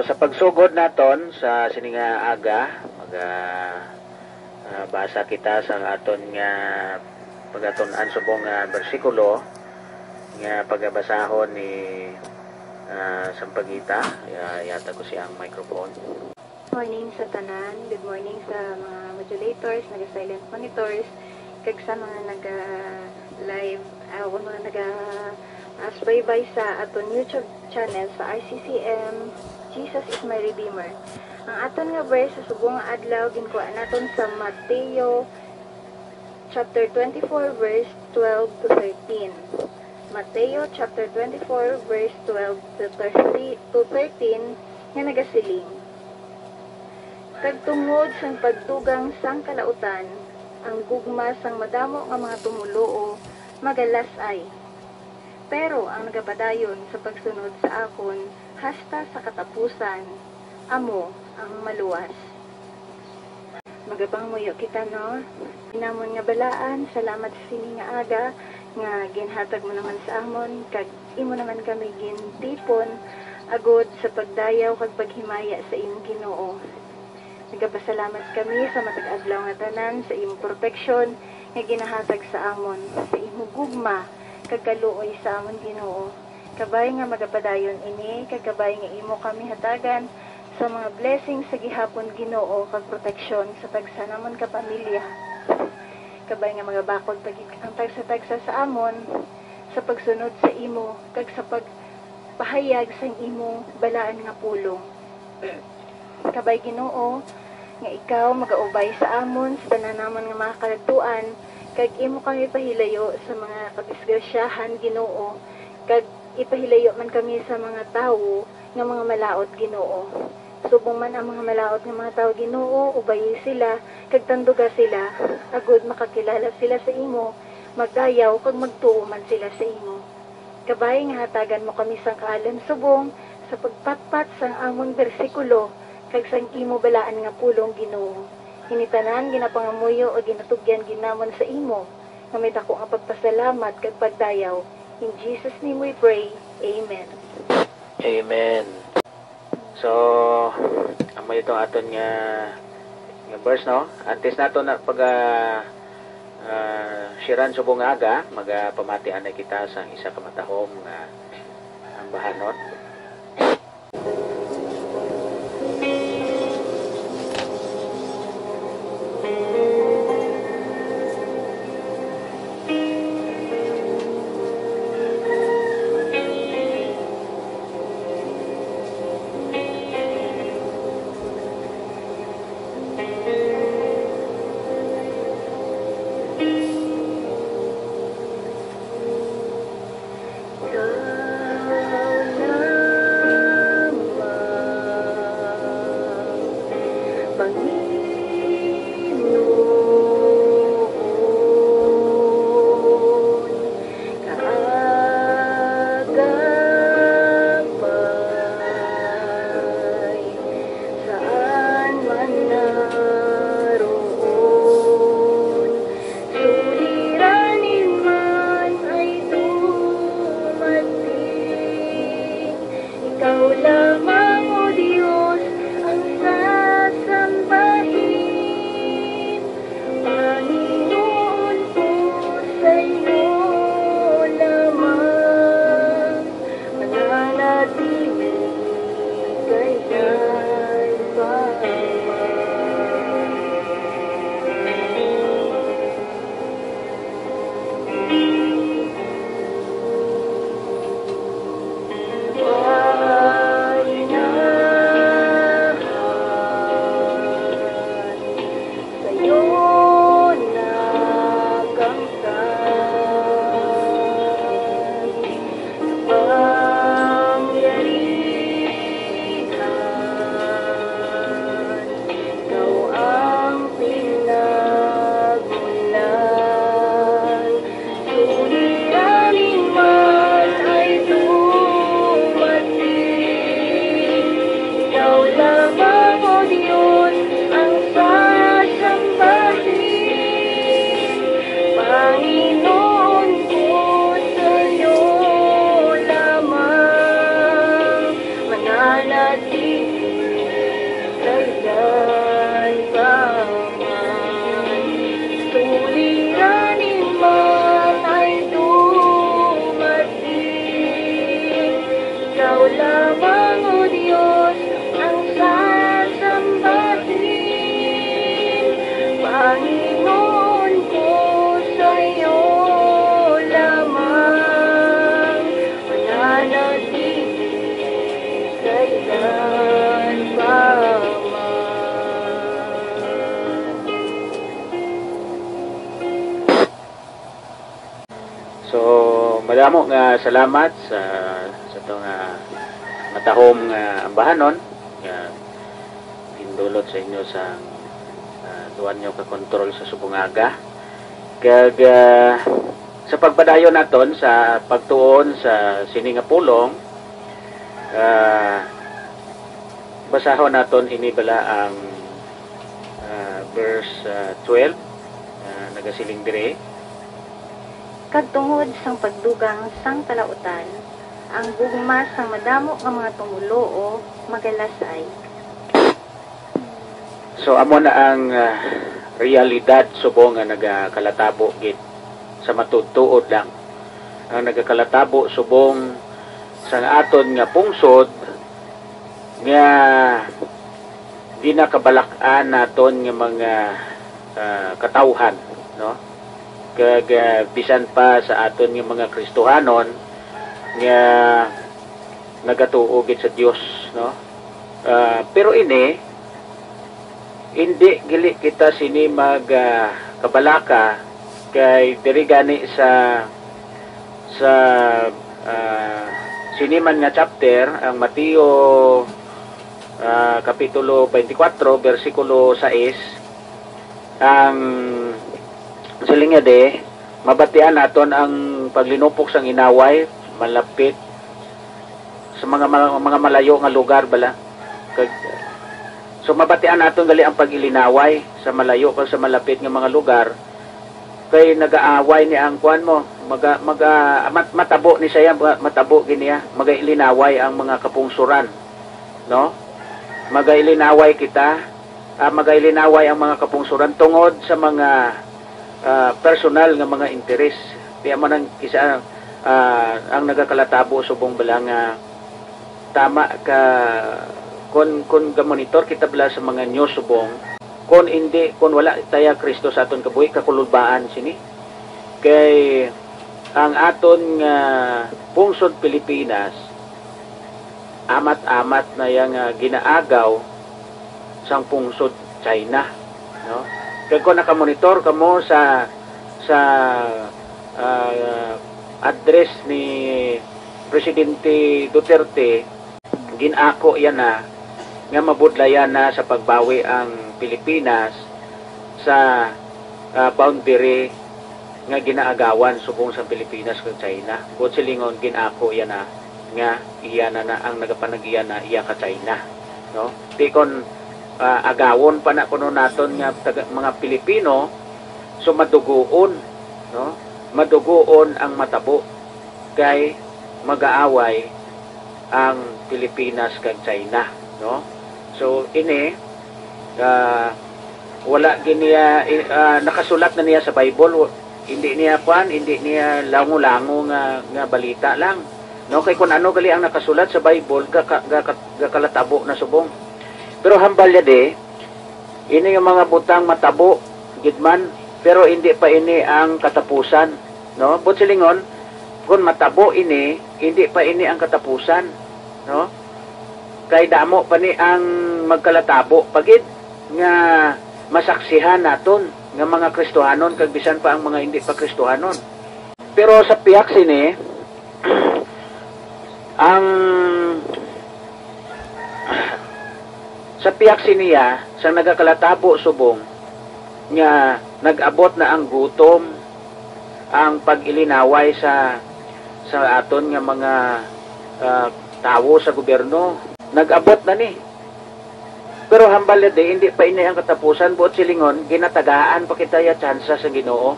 sa pagsugod naton sa sininga aga, basa kita sa aton nga pagaton-an subong nga bersikulo nga pagabasahon ni Sampaguita. Yata ko siyang microphone. Morning sa tanan, good morning sa mga modulators, naga-silent monitors, kag sa mga naga-live, mga naga-asbaybay sa aton YouTube channel sa RCCM, Jesus is my Redeemer. Ang aton nga verse sa subong adlaw ginkuha naton sa Mateo chapter 24 verse 12 to 13. Mateo chapter 24 verse 12 to 13 nga nagasiling. Kagtungod sang pagtugang sang kalautan, ang gugma sang madamo nga mga tumuloo magalasay. Pero ang nagapadayon sa pagsunod sa akon hasta sa katapusan, amo ang maluwas. Magapangmuyo kita, no? Inamon nga balaan, salamat sa sini nga aga nga ginhatag mo naman sa amon, kag imo naman kami gintipon agod sa pagdayaw kag paghimaya sa imong Ginoo. Nagapasalamat kami sa matag adlaw nga tanan sa imong proteksyon nga ginahatag sa amon, sa imong gugma kag kaluoy sa amon Ginoo. Kabay nga magapadayon ini, kag kabay nga imo kami hatagan sa mga blessings sa gihapon Ginoo kag proteksyon sa tagsa namon ka pamilya. Kabay nga magabakod ang tagsa-tagsa sa amon sa pagsunod sa imo kag sa pagpahayag sa imo balaan nga pulong. Kabay Ginoo nga ikaw magaubay sa amon sa tanan namon nga mga kalagtuan, kag imo kami pahilayo sa mga kadisgrasyahan Ginoo, kag ipahilayo man kami sa mga tawo nga mga malaot Ginoo. Subong man ang mga malaot nga mga tawo Ginoo, ubayi sila kag tanduga sila agud makakilala sila sa imo, magdayaw kag magtuo man sila sa imo. Kabay nga hatagan mo kami sang kaalam subong sa pagpatpat sang amon bersikulo kag sang imo balaan nga pulong Ginoo. Hinitanan ginapangamuyo o ginatugyan ginamon sa imo nga may dako nga pagpasalamat kag pagdayaw. In Jesus' name we pray. Amen. Amen. So, amo itong aton nga verse, no? Antes nato na pag shiran subong aga, magpamatian na kita sa isa ka matahom nga ang bahanot. Mananatili damo nga salamat sa to nga matahom nga ambahanon nga gindulot sa inyo sa duwan nyo ka kontrol sa subong aga. Kag sa pagpadayon naton sa pagtuon sa sini nga pulong, basahon naton ini bala ang verse 12 nagasiling dire. Kag tungod sang pagdugang sang talautan, ang gugma sang madamo nga mga tumuloo magalasay. So amo na ang realidad subong nga nagakalatabo gid sa matudtuod lang. Ang nagakalatabo subong sa aton nga pungsod nga ginakabalak-an naton nga mga katawhan, no? Kag bisan pa sa aton nga mga Kristohanon nga nagatuo gid sa Dios, no? Pero ini hindi gili kita sini mag kabalaka kay diri gani sa siniman nga chapter ang Mateo kapitulo 24 bersikulo 6 ang silinga de mabatian naton ang paglinupok sang inaway malapit sa mga malayo nga lugar bala. So mabatian naton gali ang pagilinaway sa malayo kag sa malapit nga mga lugar kay nagaaway ni ang kuan mo matabo ni saya matabo giniya magailinaway ang mga kapungsuran, no? Magailinaway kita magailinaway ang mga kapungsuran tungod sa mga personal nga mga interes. Kaya man ang kisa ang nagakalatabo subong balang tama ka kun ga-monitor kita bala sa mga news subong kun wala taya Kristo sa aton kabuhi kakulubaan sini kay ang aton pungsod Pilipinas amat-amat na yang ginaagaw sang pungsod China, no? Kay kun nakamonitor kamo sa address ni Presidente Duterte ginako yan na nga mabudlayan na sa pagbawi ang Pilipinas sa boundary nga ginaagawan subong sa Pilipinas kag China. Kung silingon ginako yan na nga iya na ang nagapanag-iya na iya ka China, no? Di kon agawon pa na kuno naton nga mga Pilipino so madugoon, no? Madugoon ang matabo kay mag-aaway ang Pilipinas kag China, no? So ini wala giniya nakasulat na niya sa Bible, hindi niya lango-lango nga balita lang, no? Kay kun ano gali ang nakasulat sa Bible gakalatabo na subong. Pero hambal ya de ini yung mga butang matabo gidman pero hindi pa ini ang katapusan, no? Butsilingon kun matabo ini hindi pa ini ang katapusan, no? Kay damo pa ni ang magkalatabo pagid nga masaksihan naton nga mga Kristohanon kag bisan pa ang mga hindi pa Kristohanon. Pero sa piyak sini ang sa piyak siniya sa nagakalatabo subong nga nag-abot na ang gutom ang pag-ilinaway sa aton nga mga tawo sa gobyerno nag-abot na ni. Pero hambal de hindi pa ini ang katapusan buot silingon ginatagaan pa kita ya tsansa sa Ginoo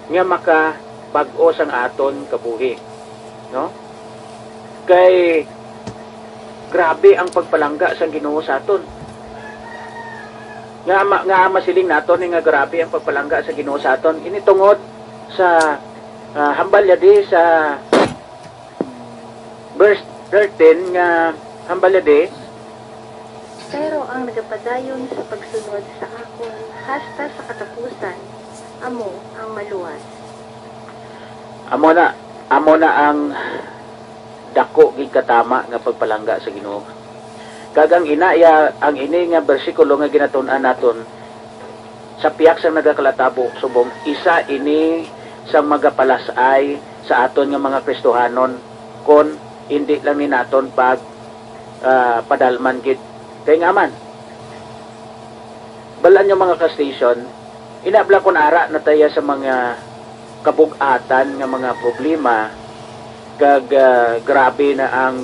nga maka bag-o sang aton kabuhi, no? Kay grabe ang pagpalangga sa Ginoo sa aton. Nga masiling naton nga grabe ang pagpalangga sa Ginoo sa aton. Ini tungod sa hambal di sa verse 13 nga hambal di Pero ang nagapadayon sa pagsunod sa akon hasta sa katapusan, amo ang maluwas. Amo na ang dako gid katama nga pagpalangga sa Ginoo. Kagang ang ini nga bersikulo nga ginatun-an naton sa piyak sang nagakalatabo subong isa ini sang magapalasay sa aton nga mga Kristohanon kon hindi lang ni naton pag padalman gid. Kay nga man balan yung mga ka-station, inabla kon ara na taya sa mga kabug-atan nga mga problema kag grabe na ang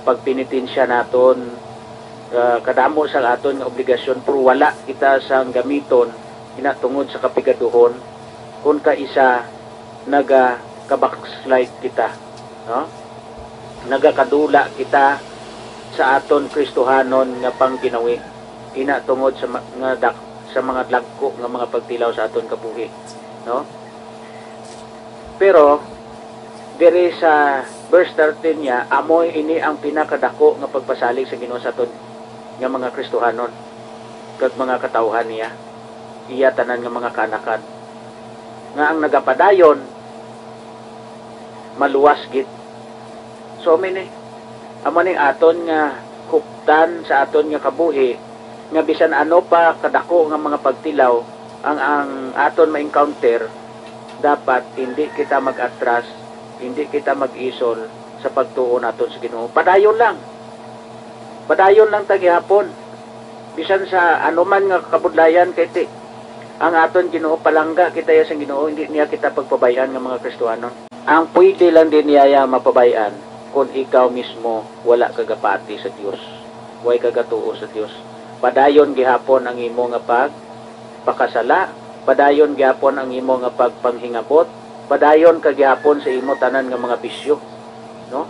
pagpinitensya naton, kadamo sa aton nga obligasyon pero wala kita sang gamiton inatungod sa kapigaduhon kung kaisa nagakabackslide kita, no? Nagakadula kita sa aton Kristohanon nga pangginawi inatungod sa mga dagko nga mga pagtilaw sa aton kabuhi, no? Pero diri sa verse 13 niya, amoy ini ang pinakadako nga pagpasalig sa Ginoo sa aton nga mga Kristohanon kag mga katawhan niya, iya tanan nga mga kanakan nga ang nagapadayon maluwas gid. So mini amo ning aton nga huptan sa aton nga kabuhi nga bisan ano pa kadako nga mga pagtilaw ang aton ma-encounter, dapat hindi kita mag-atras, hindi kita mag-isol sa pagtuo naton sa Ginoo. Padayon lang tagihapon bisan sa anuman nga kabudlayan kay ti ang aton Ginoo palangga kita ya sa Ginoo, hindi niya kita pagpabayan nga mga Kristohanon. Ang pwede lang din niya mapabayan kung ikaw mismo wala kagapati sa Dios, way kagatuo sa Dios. Padayon gihapon ang imo nga pagpakasala, padayon gihapon ang imo nga pagpanghingabot, padayon ka gihapon sa imo tanan nga mga bisyo, no?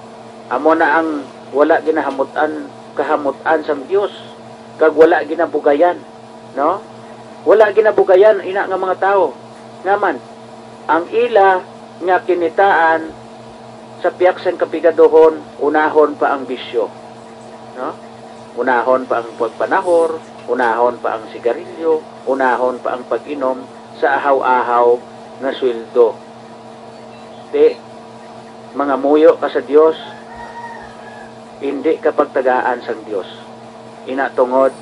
Amo na ang wala kahamutan sang Dios, kag wala ginabugayan, no? Wala ginabugayan ina nga mga tao. Ngaman ang ila nga kinitaan sa piyak sang kapigaduhon, unahon pa ang bisyo, no? Unahon pa ang pagpanahor, unahon pa ang sigarilyo, unahon pa ang pag-inom sa ahaw-ahaw na sweldo. Mga muyo ka sa Dios, hindi ka pagtagaan sang Dios. Inatungod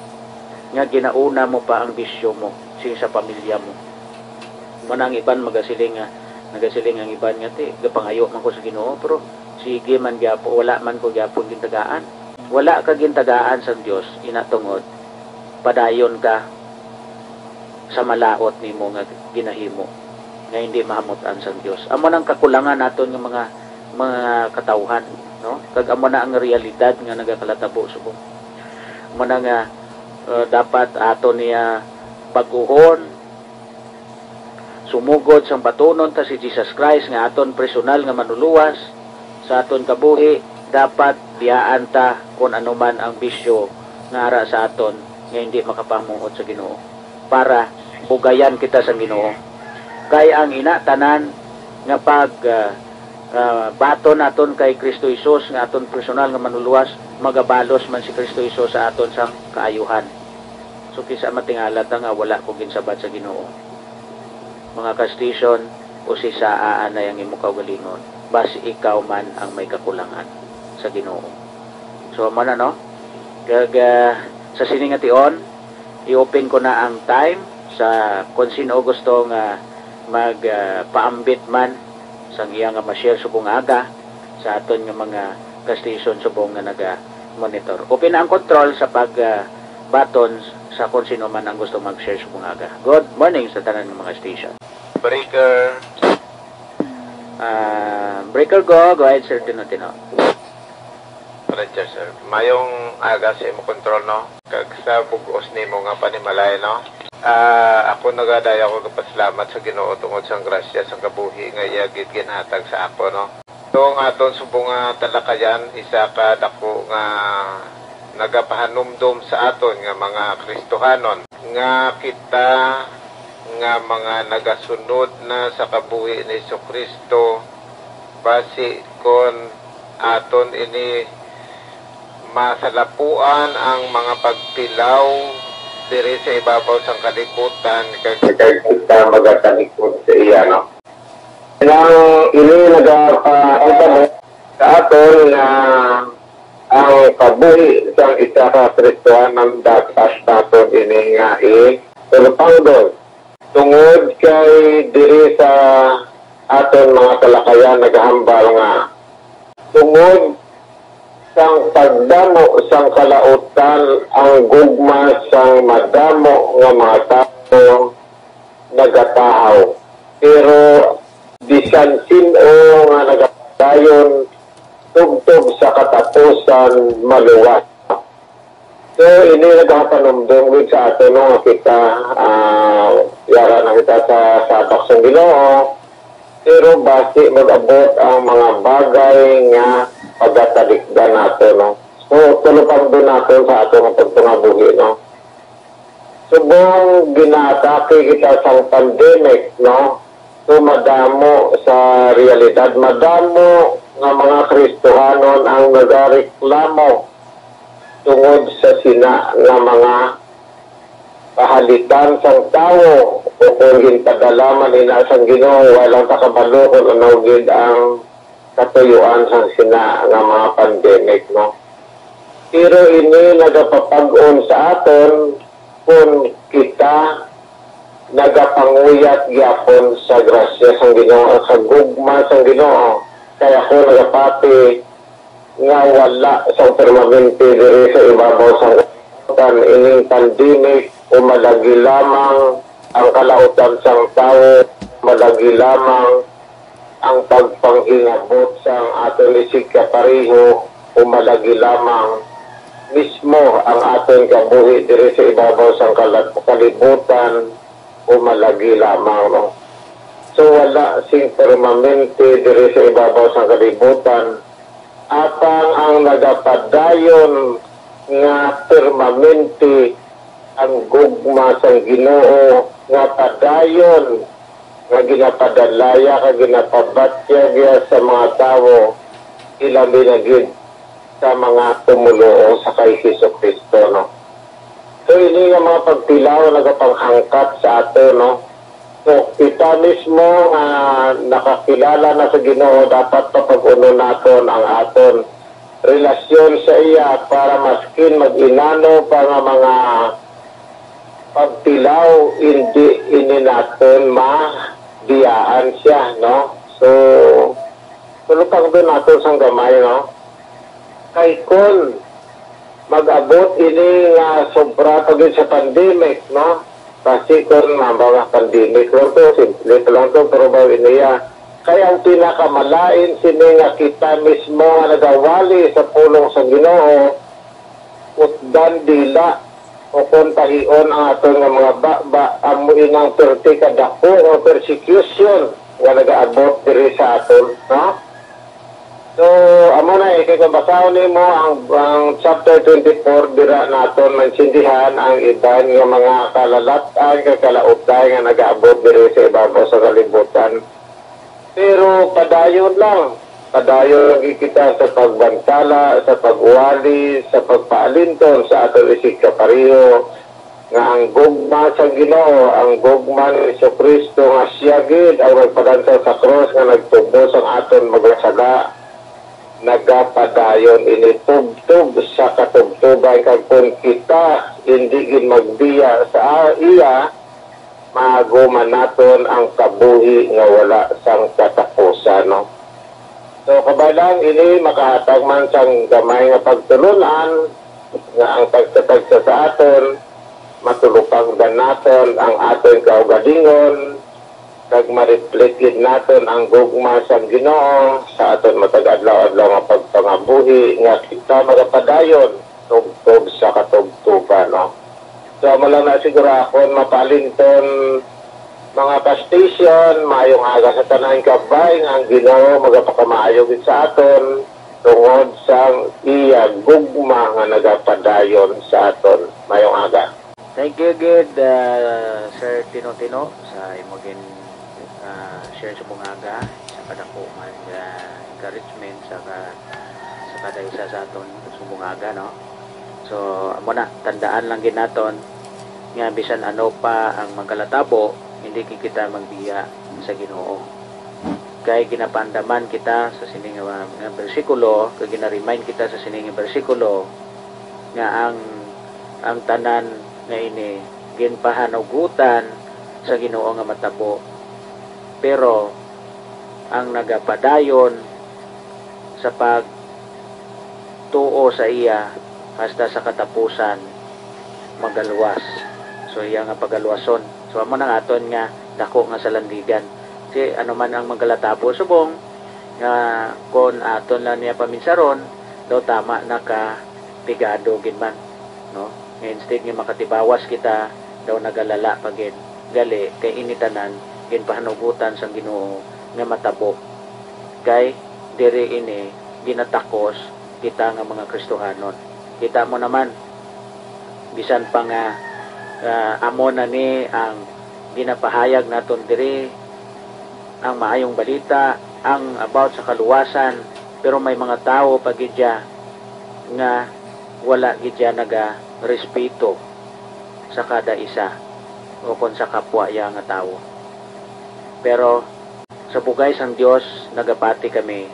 nga ginauna mo pa ang bisyo mo sa pamilya mo. Manang iban nagasiling ang iban nga gapangayo man ko sa Ginoo, pero sige man gyapon wala man ko gyapon gintagaan. Wala ka gintagaan sa Dios, inatungod padayon ka sa malaot nimo nga ginahimo nga hindi mahamutan sa Dios. Amo nang kakulangan naton nga mga katawhan, no? Kag amo na ang realidad nga nagakalatabo subong. Amo na nga dapat aton niya baguhon sumugod sang patunon ta si Jesus Christ nga aton personal nga manuluwas sa aton kabuhi. Dapat biyaan ta kung anuman ang bisyo nga ara sa aton nga hindi makapamuot sa Ginoo para bugayan kita sa Ginoo. Kay ang inatanan nga pag baton naton kay Kristo Hesus nga aton personal nga manuluwas, magabalos man si Kristo Hesus sa aton sang kaayuhan. So kisa matingala ta nga wala ko ginsabat sa Ginoo. Mga ka-station o si saa na yang imo kaugalingon, basi ikaw man ang may kakulangan sa Ginoo. So mo na, no? Kag sa siningation, i-open ko na ang time sa kung sino gusto nga magpaambit man sang iya nga ma-share subong aga sa aton nga mga ka-station subong nga naga-monitor. Open na ang control sa pag-buttons sa kung sino man ang gusto mag-share subong aga. Good morning sa tanan ng mga station. Breaker go ahead sir Tino. Roger, sir. Mayong aga sa imo kontrol, no? Kag sa bugos nimo nga panimalay, no? Ako nagadaya ko kapasalamat sa Ginoo tungod sa grasya sa kabuhi nga iya gid ginhatag sa ako, no? So nga aton subong talakayan isa ka dako nga nagapahanumdum sa aton nga mga Kristohanon nga kita nga mga nagasunod na sa kabuhi ni Jesucristo basi kon aton ini masalapuan ang mga pagtilaw diri sa ibabaw sang kalibutan kay kita magatalikod sa iya, no? Nang ini nagapaiba sa aton na ang kabuhi sang isa ka Kristohanon dapat naton ini nga tungod kay diri sa aton mga talakayan naghambal nga tungod sang pagdamo sang kalautan ang gugma sang madamo nga mga tao nagatahaw. Pero bisan sino nga nagadayon tugtog sa katapusan maluwas. So ini nagpapanumdum sa ato no kita yara na kita sa baksong Ginoo. Pero basi mag-abot ang mga bagay nga pagkatalikdan nato no. So tulupang din nato sa ato ng pagtungabuhi no. Subong ginatake kita sa pandemic no. So madamo sa realidad, madamo nga mga Kristohanon ang nagareklamo tungod sa sina nga mga pahalitan sang tao o kung ginpadalaman ina sang Ginoo walang kakabalo kung ano gid ang katuyuan sang sina nga mga pandemic no. Pero ini nagapapag-on sa aton kung kita nagapanguyat gyapon sa grasya sang Ginoo sa gugma sang Ginoo. Kaya ko nagapati nga wala sa permanente diri sa ibabaw sa kalautan ining pandemic o malagi lamang ang kalautan sang tao, malagi lamang ang pagpangingabot sang aton isig kapareho o malagi lamang mismo ang aton kabuhi diri sa ibabaw sang kalibutan o malagi lamang no. So wala sing permanente diri sa ibabaw sa kalibutan atang ang nagapadayon nga permanente ang gugma sa Ginoo nga padayon nga ginapadalaya ka ginapabatya giya sa mga tao ilabi na gid sa mga tumuluo sa kay Jesucristo no. So ini nga mga pagtilaw nagapanghangkat sa ato no. So, kita mismo nakakilala na sa Ginoo dapat papag-uno naton ang aton relasyon sa iya para maskin mag-inano pa nga mga pagtilaw hindi naton mabiyaan siya no. So tulupang doon naton sang gamay no. Kay kun mag-abot ini nga sobra pagin sa pandemic no. Kasi kung mga pandemic lang to, simple lang to, pero bawin niya. Kaya ang pinakamalain sini nga kita mismo nga nagawali sa pulong sa Ginoo, utdan dila, o kung tahion ang aton nga mga amuin ang perti kadako o persecution nga nag-aabot diri sa aton, no? So, amo na ikikabasahon nimo ang chapter 24 dira naton mansindihan ang iban nga mga kalalatan kalautan nga nag-aabot diri sa ibabaw sa kalibutan. Pero padayon lang lagi kita sa pagbantala, sa pagwali, sa pagpaalinton sa aton isig kapareho nga ang gugma sa Ginoo, ang gugma ni Jesucristo nga siya gid ang nagpadansa sa cross nga nagtubos ang aton maglasada nagapadayon ini tugtog sa katugtugan kag kung kita hindi gid magbiya sa iya maguman naton ang kabuhi nga wala sang katapusan no. So kabalang ini makahatag man sang gamay nga pagtulunan nga ang pagtatag sa aton matulupang naton ang aton kaugalingon kag ma-reflect naton ang gugma sa Ginoo sa aton matag adlaw-adlaw nga pagpangabuhi nga kita magapadayon tugtog sa katugtugan no. So mo lang na siguro akon mapalinton mga ka-station maayong aga sa tanan kabay nga ang Ginoo magapakamaayog sa aton tungod sa iya gugma nga nagapadayon sa aton maayong aga. Thank you good Sir Tino sa imong share sa bungaga sa kadako man encouragement sa kadaysa sa aton sa bungaga no. So amo na tandaan lang gid naton nga bisan ano pa ang magkalatabo hindi kita magbiya sa Ginoo. Kay ginapandaman kita sa sining nga bersikulo, kay gina-remind kita sa sining bersikulo nga ang tanan nga ini ginpahanugutan sa Ginoo nga matabo. Pero ang nagapadayon sa pagtuo sa iya hasta sa katapusan magaluwas. So iya nga pagaluwason. So amo nang aton nga dako nga sa landigan. Kasi ano man ang magalatabo subong nga kon aton lang niya paminsaron daw tama naka pigado gid man, no? Instead nga makatibawas kita daw nagalala pagin gali kay initanan gin pahanugutan sang Ginoo nga matabok kay diri ini ginatakos kita nga mga Kristohanon. Kita mo naman bisan pa nga amo na ni ang ginapahayag naton diri ang maayong balita, ang about sa kaluwasan, pero may mga tao pagidya nga wala gidya naga respeto sa kada isa o kon sa kapwa ya nga tao. Pero sa bugay sang Dios nagapati kami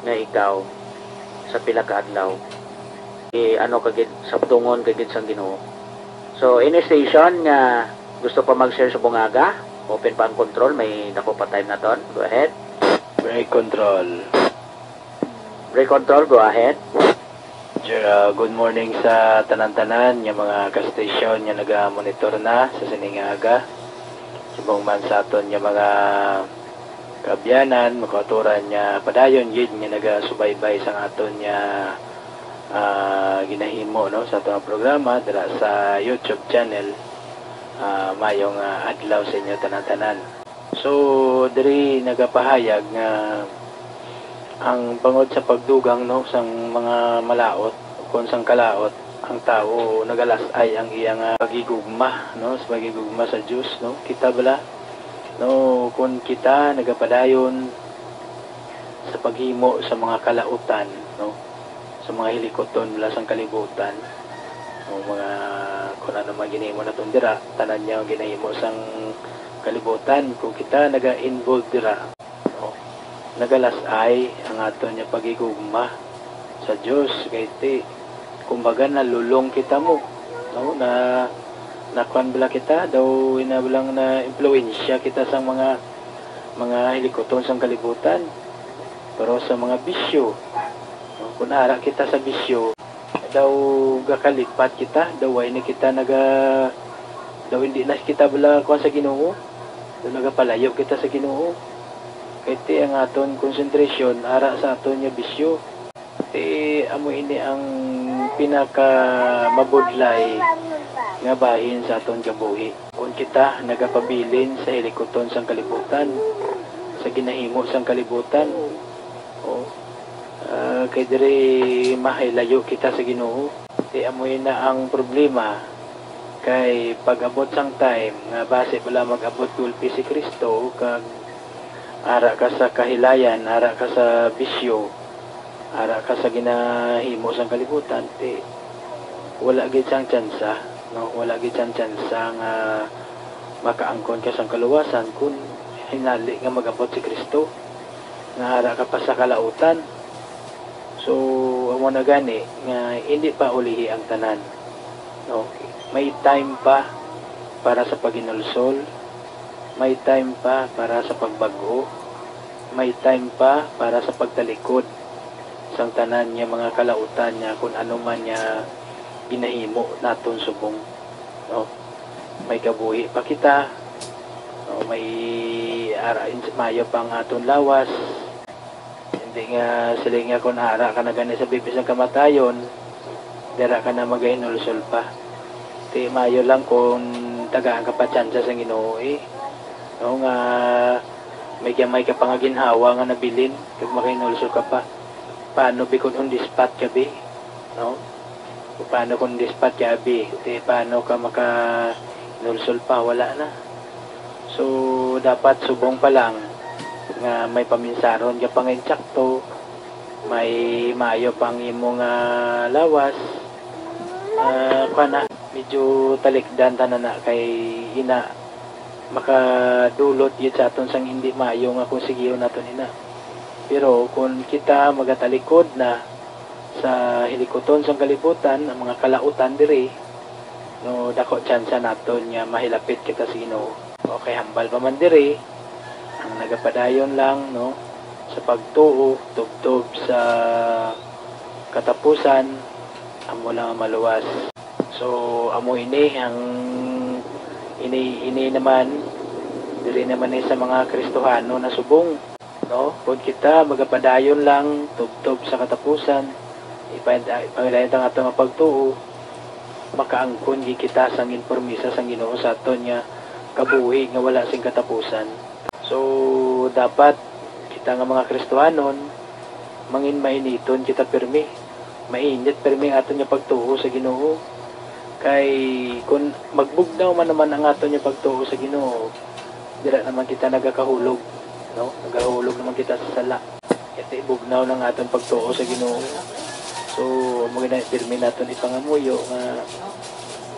nga ikaw sa pila ka adlaw ano kagid sabtungon kagid sang Ginoo. So any station nga gusto pa mag-share sa bungaga, open pa ang control, may dako pa time na ton. Go ahead. Break control. Break control, go ahead. Good morning sa tanan-tanan yung mga ka-station yung naga-monitor na sa Siningaga. Subong man sa aton yung mga kabyanan, makaturan niya padayon yun yung naga-subaybay sa aton niya ginahimo no sa atong programa dira sa YouTube channel. Mayong adlaw sa inyo tanan-tanan. So diri nagapahayag nga ang bangod sa pagdugang no sang mga malaot kung sang kalaot ang tao nagalasay ang iyang pagigugma no sa pagigugma sa Dios no. Kita bala no kung kita nagapadayon sa paghimo sa mga kalautan no sa mga hilikoton mula sang kalibutan o mga kung ano man ginahimo naton dira tanan niya ginahimo sang kalibutan kung kita naga-involve dira no nagalasay ang aton niya pagigugma sa Dios kay ti kumbaga nalulong kita mo no na nakuan bala kita daw inabulang na impluwensya kita sa mga hilikoton sang kalibutan pero sa mga bisyo no, kung ara kita sa bisyo daw gakalipat kita daw ay ni kita daw hindi na kita bala kuan sa Ginoo daw nagapalayo kita sa Ginoo kay ti ang aton concentration ara sa aton nya bisyo ti amo ini ang pinaka mabudlay nga bahin sa aton kabuhi kung kita nagapabilin sa hilikoton sang kalibutan sa ginahimo sang kalibutan kay diri mahilayo kita sa Ginoo di amoy na ang problema kay pag-abot sang time nga base bala mag-abot gulpi si Kristo kag ara ka sa kahilayan ara ka sa bisyo ara ka sa ginahimo sang kalibutan di wala gid sang tsansa no wala gid sang tsansa nga makaangkon ka sang kaluwasan kun hinali nga mag-abot si Kristo nga ara ka pa sa kalautan. So, amo na gani nga hindi pa ulihi ang tanan. No? May time pa para sa paginulsol, may time pa para sa pagbago, may time pa para sa pagtalikod sang tanan niya mga kalautan niya kung ano man niya ginahimo naton subong. No? May kabuhi pa kita. No? May arain mayo pang aton lawas. Hindi nga sila nga kung ara ka na gani sa bibis ng kamatayon dira ka na magahinulsol pa ti mayo lang kung tagaan ka pa tsansa sa Ginoo no nga may gamay ka pa nga ginhawa nga nabilin kag magahinulsol ka pa paano bikon on dispat ka bi no paano kung dispat ka bi ti paano ka makahinulsol pa wala na so dapat subong pa lang nga may paminsaron ka pang insakto may mayo pang imong lawas kana medyo talikdan tanan na kay ina makadulot yun sa aton sang hindi mayo nga kung sigiyo naton ina pero kung kita magatalikod na sa hilikoton sang kalibutan ang mga kalautan diri no dako tsansa naton nga mahilapit kita sa Ginoo okay hambal pa man diri ang nagapadayon lang no sa pagtuo tubtob sa katapusan amo lang ang maluwas. So amo ini ang ini naman dili naman ni sa mga Kristohano na subong no kung kita magapadayon lang tubtob sa katapusan ipadayon ang atong pagtuo makaangkon gi kita sang informisa sang Ginoo sa aton nga kabuhi nga wala sing katapusan. So dapat kita nga mga Kristohanon mangin mainiton kita pirmi mainit pirmi ang aton nga pagtuo sa Ginoo kay kung magbugnaw man naman ang aton nga pagtuo sa Ginoo dira naman kita nagakahulog no nagahulog naman kita sa sala iti bugnaw ng aton pagtuo sa Ginoo. So magina pirmi naton ipangamuyo nga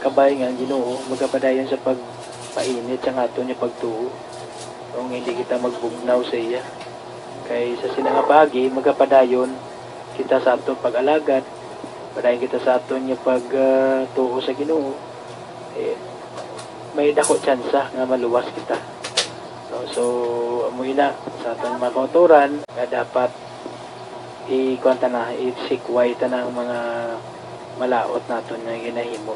kabay nga ang Ginoo magapadayon sa pagpainit sa aton nga pagtuo kung hindi kita magbugnaw sa iya kay sa sinangabagi magapadayon kita sa aton pag-alagad padayon kita sa aton nga pagtuo sa Ginoo may dako tsansa nga maluwas kita no? So amoy na sa aton mga kauturan nga dapat i-kwanta na i-sikway ta ng mga malaot naton nga ginahimo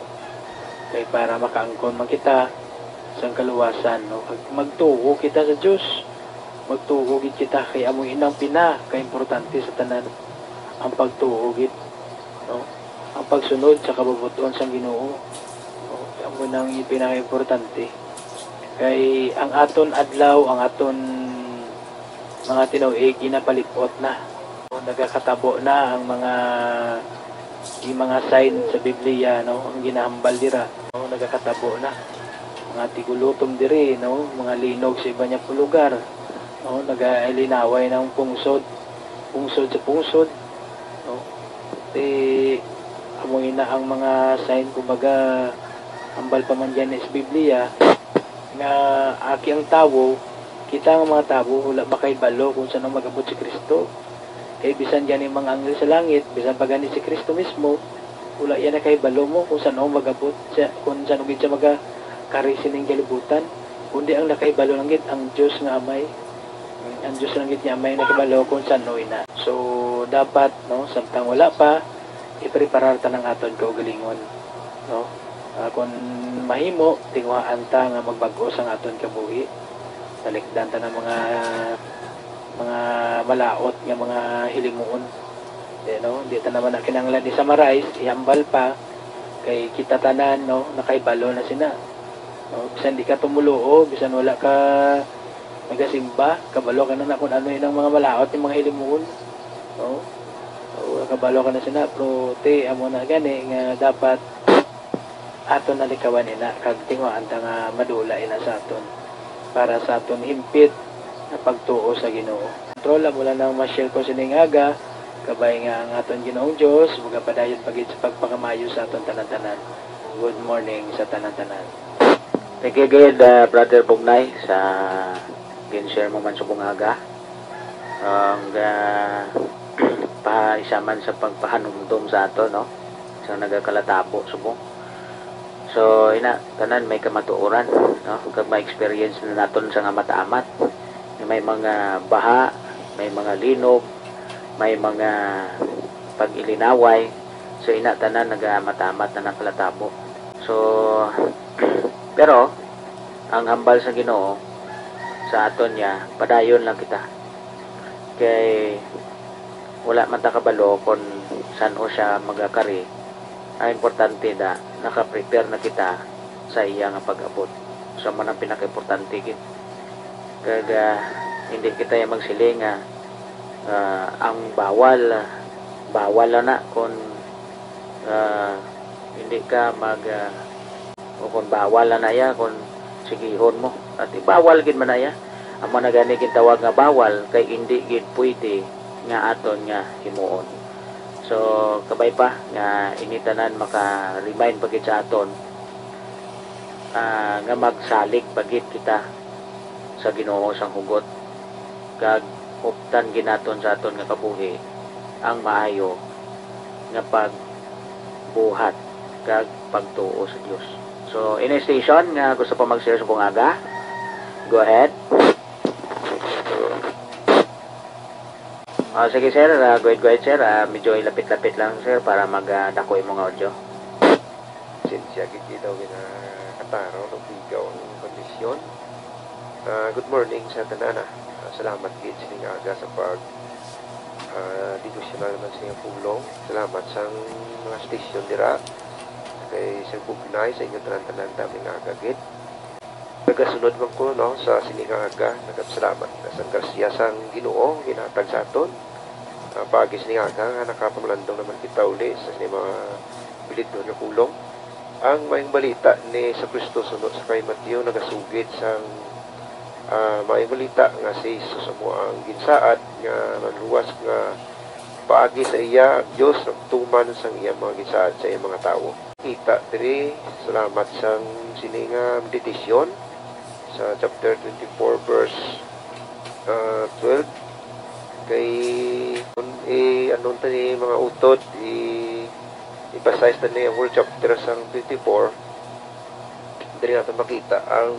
kay para makaangkon man kita sa kaluwasan no magtuo kita sa Dios magtuo gid kita kay amo inang pina ka importante sa tanan ang pagtuo gid no ang pagsunod sa kabubuton sang Ginoo no amo nang pinaka-importante kay ang aton adlaw ang aton mga tinuig ginapalipot na no? Nagakatabo na ang mga sign sa Biblia no ang ginahambal dira no nagakatabo na mga tigulutom diri no mga linog sa iba niya lugar no nagailinaway ng pungsod sa pungsod no amoy na ang mga sign kumbaga hambal pa man diyan sa Biblia nga aki ang tawo kita ang mga tawo wala makaibalo kung saan magabot si Kristo kay bisan diyan yung mga anghel sa langit bisan pa gani si Kristo mismo wala yan na kaibalo mo kung saan magabot siya kung saan siya magakarisin ng kalibutan kundi ang nakaibalo lang gid ang Diyos nga amay ang Diyos lang gid niya amay nakibalo kung saan na so dapat no samtang wala pa ipreparar ta ng aton kaugalingon no kung mahimo tingwaan ta nga magbago sa aton kabuhi talikdan ta ng mga malaot nga mga hilinguon no di ta naman kinanglan ni summarize ihambal pa kay kita tanan no nakaibalo na sina no bisan di ka tumuluo bisan wala ka nagasimba kabalo ka na kung ano yung mga malaot yung mga hilinguon no so, kabalo ka na sina pero amo na gani nga dapat aton nalikawan ina kag tingwaan ta nga madula ina sa aton para sa aton himpit na pagtuo sa Ginoo. Kontrola mula nang ma-share ko sining aga kabay nga ang aton Ginoong Dios magapadayon pagit sa pagpakamayo sa aton tanan-tanan. Good morning sa tanan-tanan. Thank you good Brother Bugnay sa gin-share mo man sa bungaga ang paisaman sa pagpahanumdum sa ato no sa nagakalatabo subong. So ina tanan may kamatuoran no kag ma-experience na naton sa nga mataamat may mga baha, may mga linog, may mga pag-ilinaway. So ina tanan nagamatamat na nakalatabo. So pero ang hambal sa Ginoo sa aton niya padayon lang kita. Kay wala man ta kabalo kung saan o siya magakari. Ang importante na naka-prepare na kita sa iya nga pag-abot. So man ang pinaka-importante gid. Kag hindi kita yung magsiling ang bawal na kung hindi ka o kung bawal na ya kung sigihon mo at ibawal gid man na ya amo na gani gid tawag nga bawal kay hindi gid pwede nga aton nga himuon. So kabay pa nga initanan maka-remind pagit sa aton nga magsalig pagit kita sa Ginoo sang hugot kag uptan ginaton sa aton nga kabuhi ang maayo nga pagbuhat kag pagtuo sa Dios. So in a station nga gusto pa mag-share sa bungaga, go ahead. Sige sir, go ahead sir. Medyo ilapit-lapit lang sir para magdako imong audio. Sinsya gigi daw kataro ng bigaw ang kondisyon. Good morning sa tanana. Salamat gid sining aga sa pag devotional naman sa inyong pulong. Salamat sa mga station dira kay Sir Bugnay sa inyong tanan-tanan daming aga gid. Nagasunod man ko no sa sining aga, nagapasalamat sa grasya sang Ginoo ginatag sa aton. Pagis ni aga nga nakapamlandong naman kita uli sa sining mga bilidon nga pulong. Ang maayong balita ni sa Kristo sunod sa kay Mateo nagasugid sang maayong balita nga si Jesus mo ang ginsaad nga manluwas nga paagi sa iya Dios nagtuman sang iya mga ginsaad sa iya mga tawo. Kita diri salamat sang sininga meditasyon sa chapter 24 verse 12 kay anon tani mga utod i-emphasize tani ang whole chapter sang 24 diri natin makita ang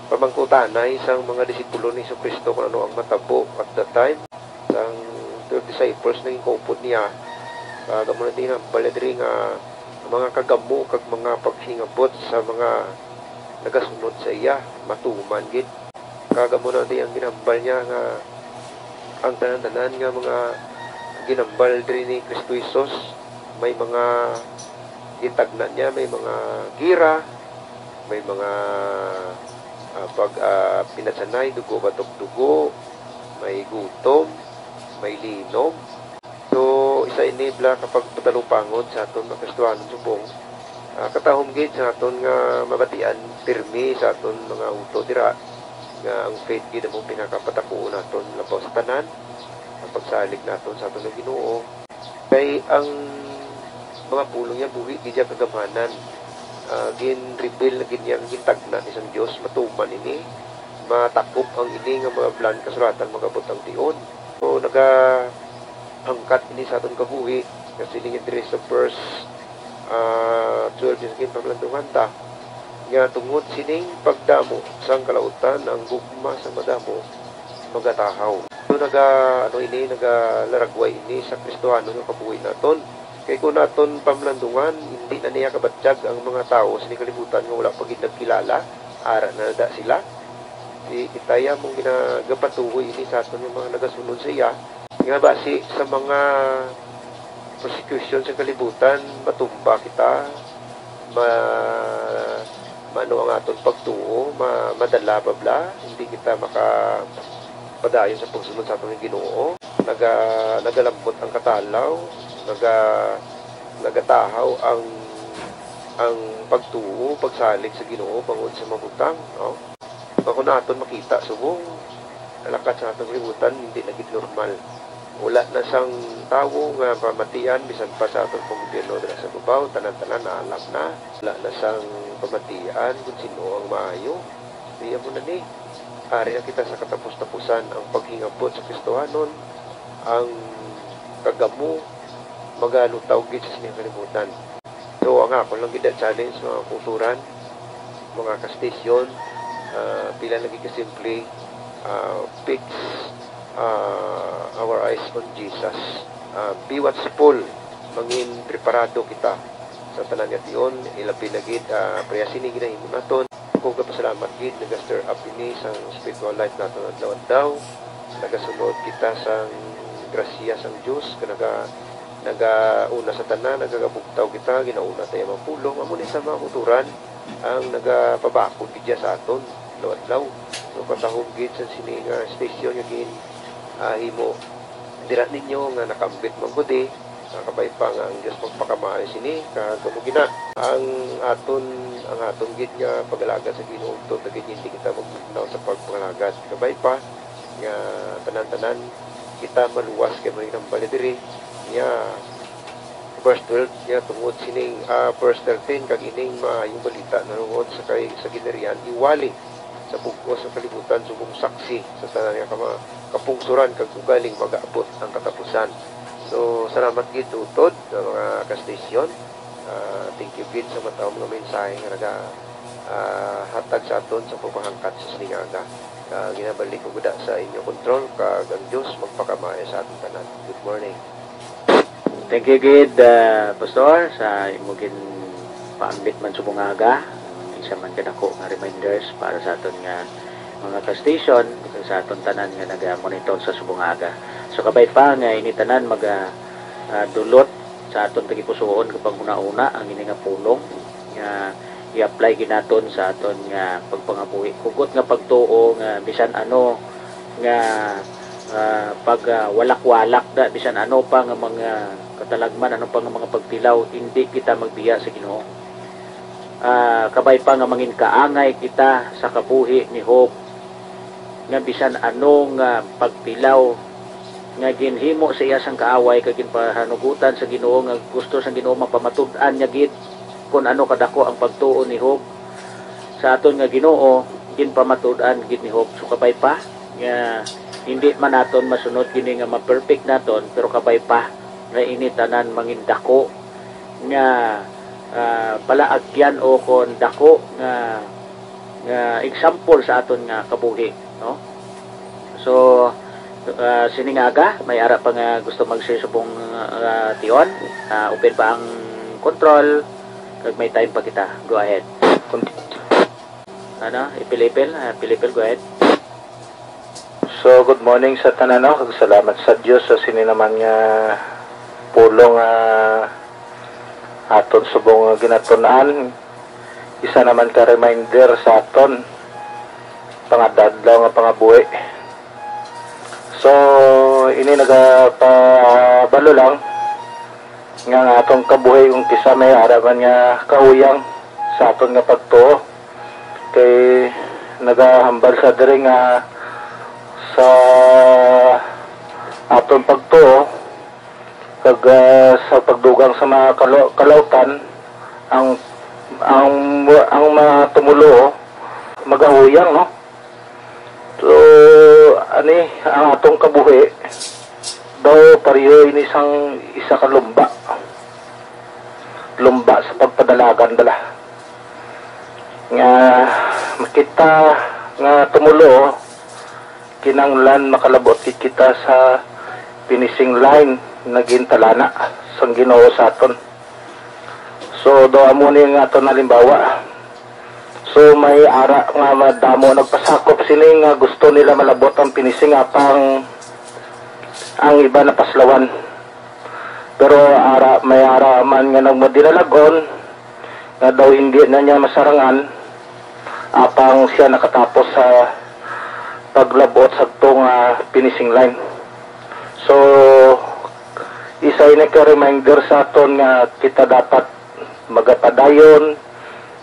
pamangkutanay sang mga disipulo ni Kristo kung ano ang matabo at that time sang 12 disciples naging kaupod niya gamo na din ang baladri nga mga kagamo kag mga paghingabot sa mga nagasunod sa iya matuman gid kagamo na din ang ginambal niya nga ang tanan-tanan nga mga ginambal diri ni Kristo Jesus may mga gitagnan niya may mga gira may mga pinatsanay dugo batok dugo may gutom may linom so isa enabla kapag patalupangod sa aton mga Kristohanon subong katahom gid sa aton nga mabatian pirmi sa aton mga uto dira nga ang faith gid mo pinakapatakuon naton labaw sa tanan ang pagsalig naton sa aton nga Ginoo kay ang mga pulong niya buhi gid kagamanan gin-reveal na gid niya ang gintagna ni sang Dios matuman ini matakop ang ini nga mga plan kasuratan magabot ang tion so hangkat ini sa aton kabuhi kasi ni diri sa verse 12 yung paglandungan ta nga tungod sining pagdamo sang kalautan ang gugma sa madamo magatahaw so nagalaragway ini sa Kristohanon nga kabuhi naton kay kung naton pamlandungan hindi na niya kabatsyag ang mga tao sa kalibutan nga wala pagid nagkilala ara na da sila itaya mong ginagapatuhoy ini sa aton yung mga nagasunod sa iya nga base sa mga persecution sa kalibutan matumba kita mano ang aton pagtuo madala babla hindi kita makapadayon sa pagsunod sa aton ng Ginoo nagalambot ang katalaw nagatahaw ang pagtuo pagsalig sa Ginoo bangod sa mabutang no kung naton makita subong alakat sa atong kalibutan hindi na gid normal wala na sang tawo nga pamatian bisan pa sa atong panggobyerno dira sa babaw tanan-tanan na alam na wala na sang pamatian kung sino ang maayo diya mo na ni ari na kita sa katapos-tapusan ang paghingabot sa Kristohanon ang kagamo magalutaw gid sa sining kalibutan so ang ako lang gid challenge mga kulturan mga kastasyon pila lagi ka simple fix our eyes on Jesus be watchful mangin preparado kita sa tanan nga tion ilabi na gid preyasin ni ginahimo naton ko kapasalamat gid nag-stir up ini sa spiritual life naton adlaw-adlaw nagasunod kita sa grasya sang Dios nagauna sa tanan nagagabugtaw kita ginauna tayo mapulong amo ni sa mga kulturan ang nagapabakod gid sa aton adlaw-adlaw so katahog gid sa sining station nga gin himo dira ninyo nga nakambit man gud nakabay pa nga ang Dios magpakamaayo sini kagamugina ang aton gid nga pag-alagad sa Ginoo to gid hindi kita magbunaw sa pagpangalagat kabay pa nga tanan-tanan kita maluwas kay may nambal diri nya verse 12 nya tungod sining verse 13 kag ining yung balita narungod sa ginerian iwali sa bugos sa kalibutan subong saksi sa tanan nga kapungsuran kag ugaling mag-aabot ang katapusan so salamat gid utod sa mga kastasyon thank you gid sa mataw mga mensahe nga hatag sa aton sa pagpahangkat sa sining aga ginabalik ko guda sa inyo kontrol kag ang Dios magpakamaya sa atong tanan. Good morning. Thank you gid Pastor sa imong paambit man sa bungaga. Isa man kadako nga reminders para sa aton nga mga ka-station sa aton tanan nga naga-monitor sa subungaga. So kabay pa nga ini tanan dulot sa aton tagipusoon kapag una-una ang ini nga pulong nga i-apply ginaton sa aton nga pagpangabuhi. Kugot nga pagtuo nga bisan ano nga pag walak-walak da bisan ano pa nga mga katalagman, ano pa nga mga pagtilaw, hindi kita magbiya sa Ginoo. Kabay pa nga mangin kaangay kita sa kabuhi ni Hope nga bisan anong pagtilaw nga ginhimo sa iya sang kaaway kag ginpahanugutan sa Ginoo nga gusto sang Ginoo mapamatud-an niya gid kung ano kadako ang pagtuo ni Hope sa aton nga Ginoo ginpamatud-an gid ni Hope. So kabay pa nga hindi man naton masunod kini nga ma-perfect naton, pero kabay pa nga ini tanan mangin dako nga palaagyan o kon dako nga example sa aton nga kabuhi, no? So siningaga may ara pa nga gusto mag-share subong tion, open pa ang control kag may time pa kita. Go ahead. Pilipil, go ahead. So good morning sa tanan, no? Kag salamat sa Dios sa sini naman nga pulong aton subong ginatun-an. Isa naman ka reminder sa aton pangadadlaw nga pangabuhi. So ini nagapabalo lang nga atong kabuhi kung kisa may araman nga kahuyang sa aton nga pagtuo kay nagahambal sa diri nga sa aton pagtuo kag sa pagdugang sa mga kalautan ang mga tumulo magahuyang, no? So ani ang atong kabuhi daw pareho ini isa ka lumba sa pagpadalagan dala nga makita nga tumulo kinanglan makalabot kita sa finishing line na gintalana sang Ginoo sa aton. So do amo ni nga aton halimbawa. So may ara nga madamo nagpasakop sini nga gusto nila malabot ang finishing apang ang iba na paslawan. Pero may ara man nga nagmadinalagon nga daw hindi na niya masarangan apang siya nakatapos sa paglabot sa itong finishing line. So isa ini ka reminder sa aton nga kita dapat magapadayon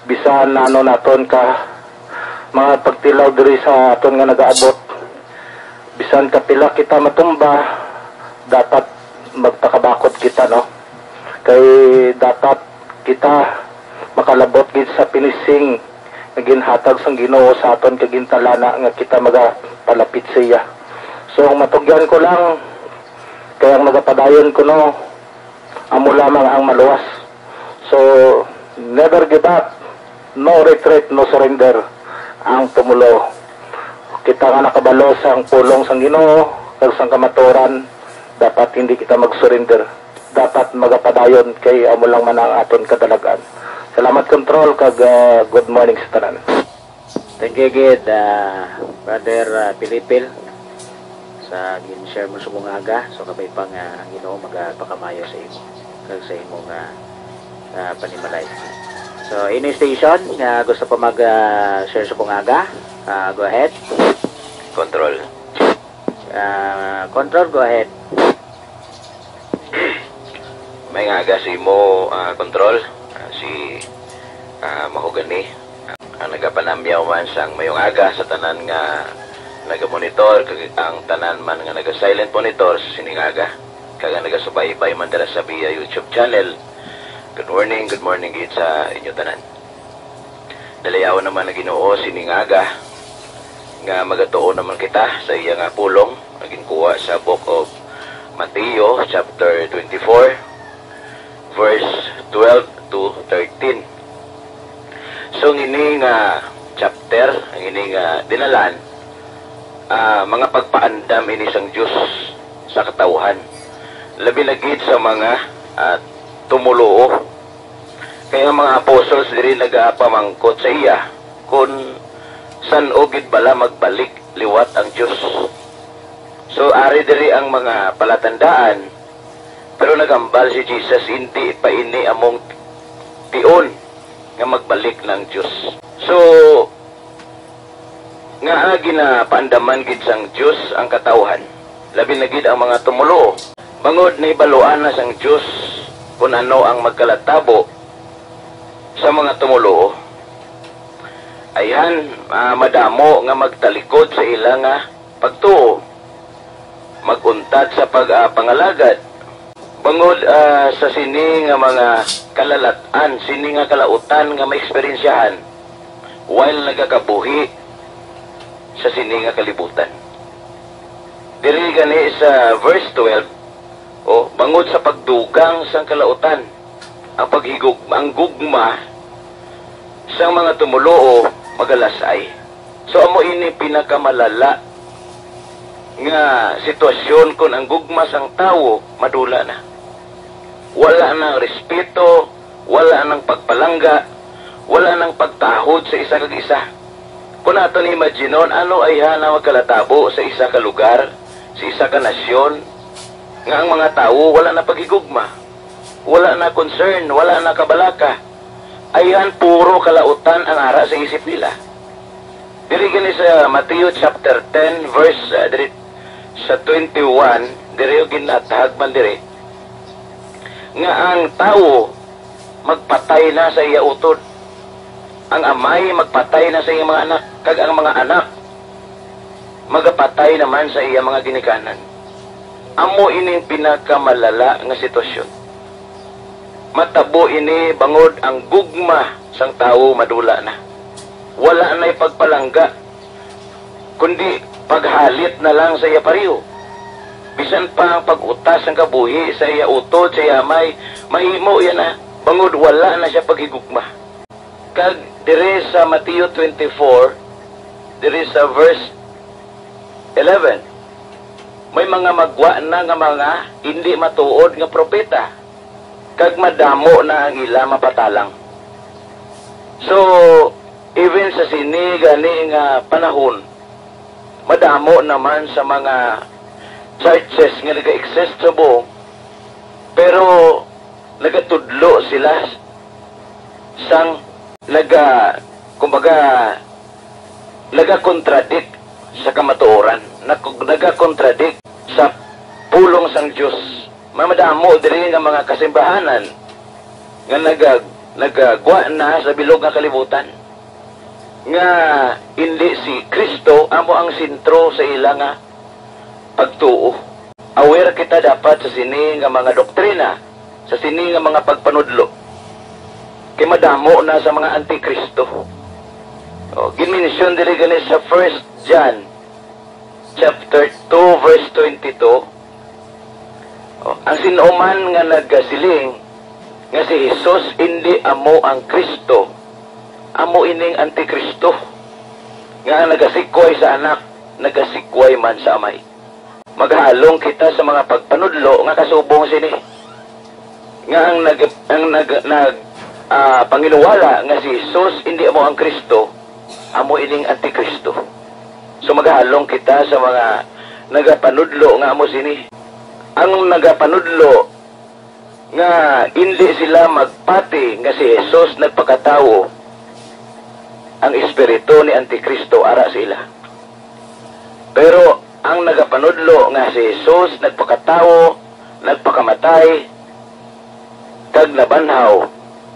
bisan ano naton ka mga pagtilaw diri sa aton nga nagaabot, bisan kapila kita matumba dapat magpakabakod kita, no? Kay dapat kita makalabot gid sa finishing nga ginhatag sang Ginoo sa aton kagintalana nga kita magapalapit sa iya. So ang matugyan ko lang kaya ang magapadayon ko, no, amo lamang ang maluwas. So never give up, no retreat, no surrender ang tumulo. Kita nga nakabalo sang pulong sang Ginoo kag sang kamaturan, dapat hindi kita mag-surrender, dapat magapadayon kay amo lang man ang aton kadalagan. Salamat control kag good morning sa tanan. Thank you gid Brother Pilipil sa gin-share mo sa bungaga. So kabay pa nga ang Ginoo magpakamayo sa imo kag sa imong panimalay. So ini station nga gusto pa mag-share sa bungaga, go ahead. Control. Control, go ahead. May nga si mo control si Mahogany ang nagapanamyaw man sang mayong aga sa tanan nga naga-monitor kag ang tanan man nga naga-silent monitor sa siningaga kag naga-subaybay man dala sa via YouTube channel. Good morning gid sa inyo tanan. Dalayaw naman na Ginoo siningaga nga magatuo naman kita sa iya nga pulong naging kuha sa Book of Mateo chapter 24 verse 12 to 13. So ini nga chapter ang ini nga dinalan mga pagpaandam ini sang Dios sa katawhan. Labi lagit sa mga tumuluo. Kaya mga apostles diri nagapamangkot sa iya kung san ogid bala magbalik liwat ang Dios. So ari diri ang mga palatandaan, pero nagambal si Jesus hindi pa ini among tion nga magbalik ng Dios. So nga ginapaandaman gid sang Dios ang katawhan. Labi na gid ang mga tumulo. Bangod na ibaluan na sang Dios kung ano ang magkalatabo sa mga tumulo. Ayan, madamo nga magtalikod sa ilang pagtuo, maguntad sa pangalagad. Bangod sa sini nga mga kalalatan, sini nga kalautan nga may eksperyensyahan while nagakabuhi sa sini nga kalibutan. Diri gani sa verse 12, bangod sa pagdugang sang kalautan, ang gugma sang mga tumulo magalasay. So amo ini pinakamalala nga sitwasyon kung ang gugma sang tawo madula na. Wala nang respeto, wala nang pagpalangga, wala nang pagtahod sa isa kag isa. Kung nato ni imaginon, ano ay hana magkalatabo sa isa ka lugar, sa isa ka nasyon, nga ang mga tao wala na paghigugma, wala na concern, wala na kabalaka. Ayan, puro kalautan ang ara sa isip nila. Diri gani sa Matthew chapter 10 verse diri sa 21, diri yung ginatahag man diri nga ang tao magpatay na sa iya utod, ang amay magpatay na sa iya mga anak, kag ang mga anak magapatay naman sa iya mga ginikanan. Amo ining pinakamalala nga sitwasyon. Matabo ini bangod ang gugma sang tao madula na. Wala na ipagpalangga, kundi paghalit na lang sa iya pariyo. Bisan pa ang pag-utas ng kabuhi sa iya utod, sa iya may mahimo yan na. Bangod wala na siya paghigugma. Kag dire sa Matthew 24, dire sa verse 11, may mga magwa na nga mga hindi matuod nga propeta, kag madamo na ang ila mapatalang. So even sa sini gani nga panahon, madamo naman sa mga churches nga nag-exist sa buong, pero nagatudlo sila sang nagakontradict sa kamatuoran, nagakontradict sa pulong sang Dios. Madamo diri nga mga kasimbahanan nga nagagwa na sa bilog nga kalibutan, nga hindi si Kristo amo ang sentro sa ilang pagtuo. Aware kita dapat sa sini nga mga doktrina, sa sini nga mga pagpanudlo, kay madamo na sa mga antikristo. Ginmention diri gani sa 1 John chapter 2 verse 22, ang sinuman nga nagasiling nga si Jesus hindi amo ang Kristo, amo ining antikristo, nga nagasikway sa anak, nagasikway man sa amay. Maghalong kita sa mga pagpanudlo nga kasubong sini, nga ang panginuwala nga si Jesus hindi amo ang Kristo, amo ining antikristo. So maghalong kita sa mga nagapanudlo nga amo sini. Ang nagapanudlo nga hindi sila magpati nga si Jesus nagpakatao, ang espiritu ni antikristo ara sila. Pero ang nagapanudlo nga si Jesus nagpakatao, nagpakamatay, kag nabanhaw,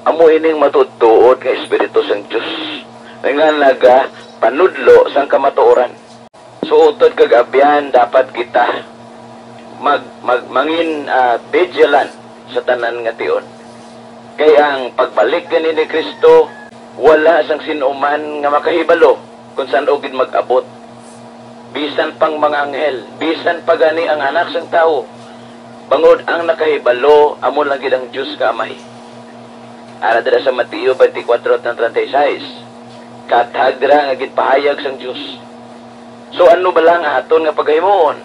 amo ining matutuod nga espiritu sang Dios nga nagapanudlo sang kamatuoran. So utod kag abyan dapat kita mangin vigilant sa tanan nga tion. Kay ang pagbalik gani ni Kristo, wala sang sinuman nga makahibalo kung saan ogid mag-abot. Bisan pang mga anghel, bisan pa gani ang anak sang tao, bangod ang nakahibalo amo lang gid ang Dios ka Amay. Ara dira sa Mateo 24:36, katag dira nga gid pahayag sang Dios So ano ba lang aton nga pagahimon?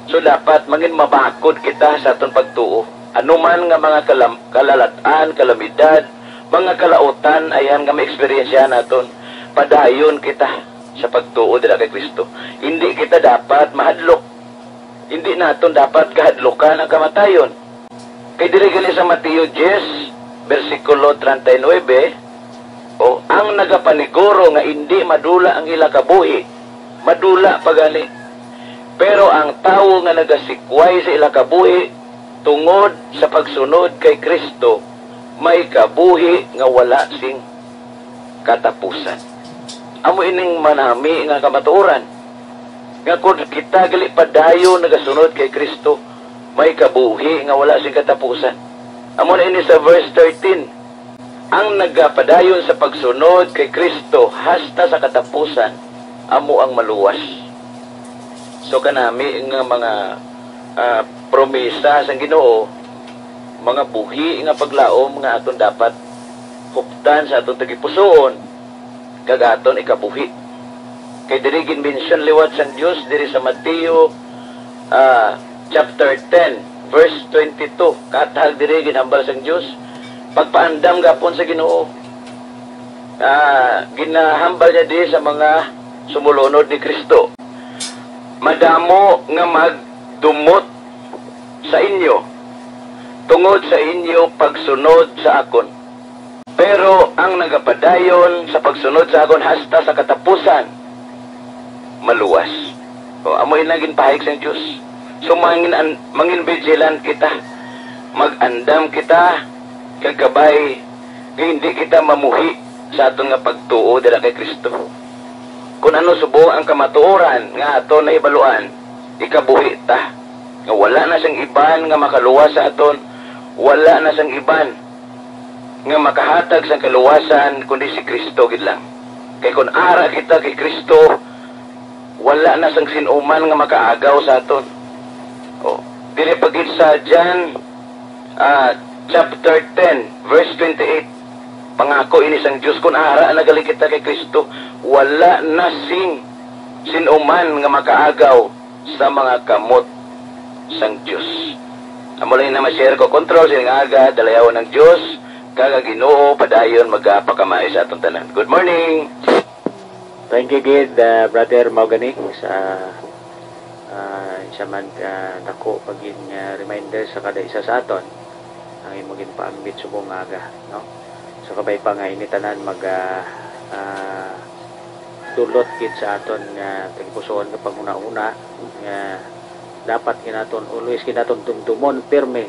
So dapat mangin mabakod kita sa aton pagtuo. Ano man nga mga kalalatan, kalamidad, mga kalautan, ayan nga ma-experience naton. Padayon kita sa pagtuo dira kay Kristo. Hindi kita dapat mahadlok. Hindi naton dapat kahadlokan ang kamatayon. Kay diri gali sa Mateo 10, versikulo 39, ang nagapaniguro nga hindi madula ang ila kabuhi, madula pagali. Pero ang tawo nga nagasikway sa ila kabuhi tungod sa pagsunod kay Kristo, may kabuhi nga wala sing katapusan. Amo ining manami nga kamatuoran. Nga kung kita gali padayo nagasunod kay Kristo, may kabuhi nga wala sing katapusan. Amo na ini sa verse 13. Ang nagapadayon sa pagsunod kay Kristo hasta sa katapusan, amo ang maluwas. So kanami nga mga promesa sa Ginoo, mga buhi nga paglaom nga aton dapat huptan sa aton tagipusoon, kag aton ikabuhi. Kay diri ginmention liwat sang Dios diri sa Mateo chapter 10 verse 22, katag diri ginhambal sang Dios pagpaandam gapon sa Ginoo. Ginahambal niya diri sa mga sumulunod ni Kristo. Madamo nga magdumot sa inyo tungod sa inyo pagsunod sa akon. Pero ang nagapadayon sa pagsunod sa akon hasta sa katapusan, maluwas. Amoy naging pahig sa Diyos. So mangin vigilant kita. Mag-andam kita kagabay nga hindi kita mamuhi sa aton nga pagtuo dira kay Kristo. Kung ano subo ang kamatuoran nga aton na ibaluan, ikabuhi ta. Nga wala na siyang iban nga makaluwas sa aton, wala na siyang iban nga makahatag sa kaluwasan kundi si Kristo gid lang. Kay kung ara kita kay Kristo, wala na sang sinuman nga makaagaw sa aton. Dili pagit sa John chapter 10 verse 28, pangako ini sang Dios kung ara nagali kita kay Kristo, wala na sing sinuman nga makaagaw sa mga kamot sang Dios. Amo lang na ma-share ko control sining aga dalayaw ng Dios kaga Ginoo padayon magapakamay sa atong tanan. Good morning. Thank you, Gid, Brother Maugani, sa isa man dako pagin reminder sa kada isa sa aton ang imong paambit subong aga, no? So kabay pa nga ini tanan mag dulot gid sa aton nga tagipusoon nga panguna-una nga dapat kinaton always kinaton tumtumon pirme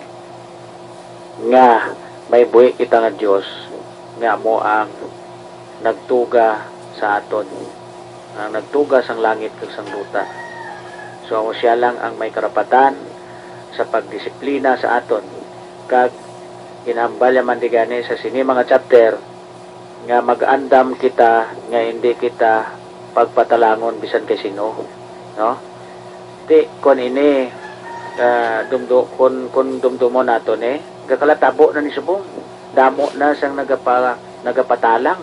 nga may buhi kita nga Dios nga mo ang nagtuga sa aton, ang nagtuga sang langit kag sang luta. So amo siya lang ang may karapatan sa pagdisiplina sa aton kag ginambal man digani sa sini mga chapter nga mag-andam kita nga hindi kita pagpatalangon bisan kay sino, no? Di kon ini kun dumdumon naton gakalatabo na ni subong damo na sang nagapatalang,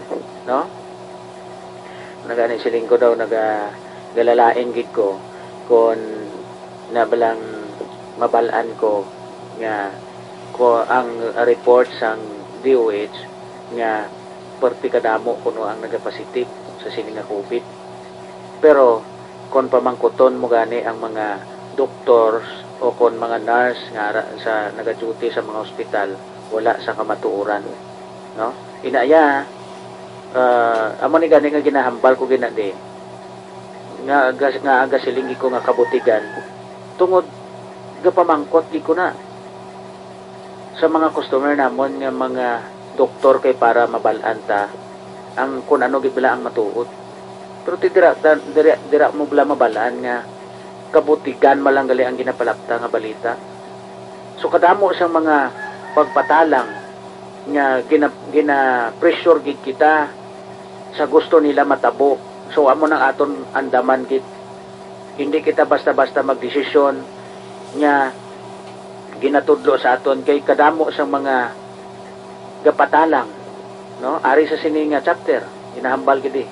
no? Nagani siling ko daw nagalalain gid ko kon nabalang mabalaan ko nga ko ang report sang DOH nga perti kadamo kuno ang nagapositive sa sini nga COVID. Pero kon pamangkuton mo gani ang mga doctors o kon mga nurse nga sa nagaduty sa mga ospital wala sa kamatuoran, no? Inaya amo ni gani nga ginahambal ko ginadi nga aga silingi ko nga kabutigan tungod gapamangkot di ko na sa mga customer namon nga mga doktor kay para mabalaan ta ang kun ano gid bala ang matuod. Pero dira mo bala mabalaan nga kabutigan malang gali ang ginapalapta nga balita. So kadamo sa mga pagpatalang nga gina pressure gid kita sa gusto nila matabo. So amo nang aton andaman gid, hindi kita basta-basta magdesisyon nga ginatudlo sa aton kay kadamo sa mga gapatalang, no? Ari sa sini nga chapter inahambal gid.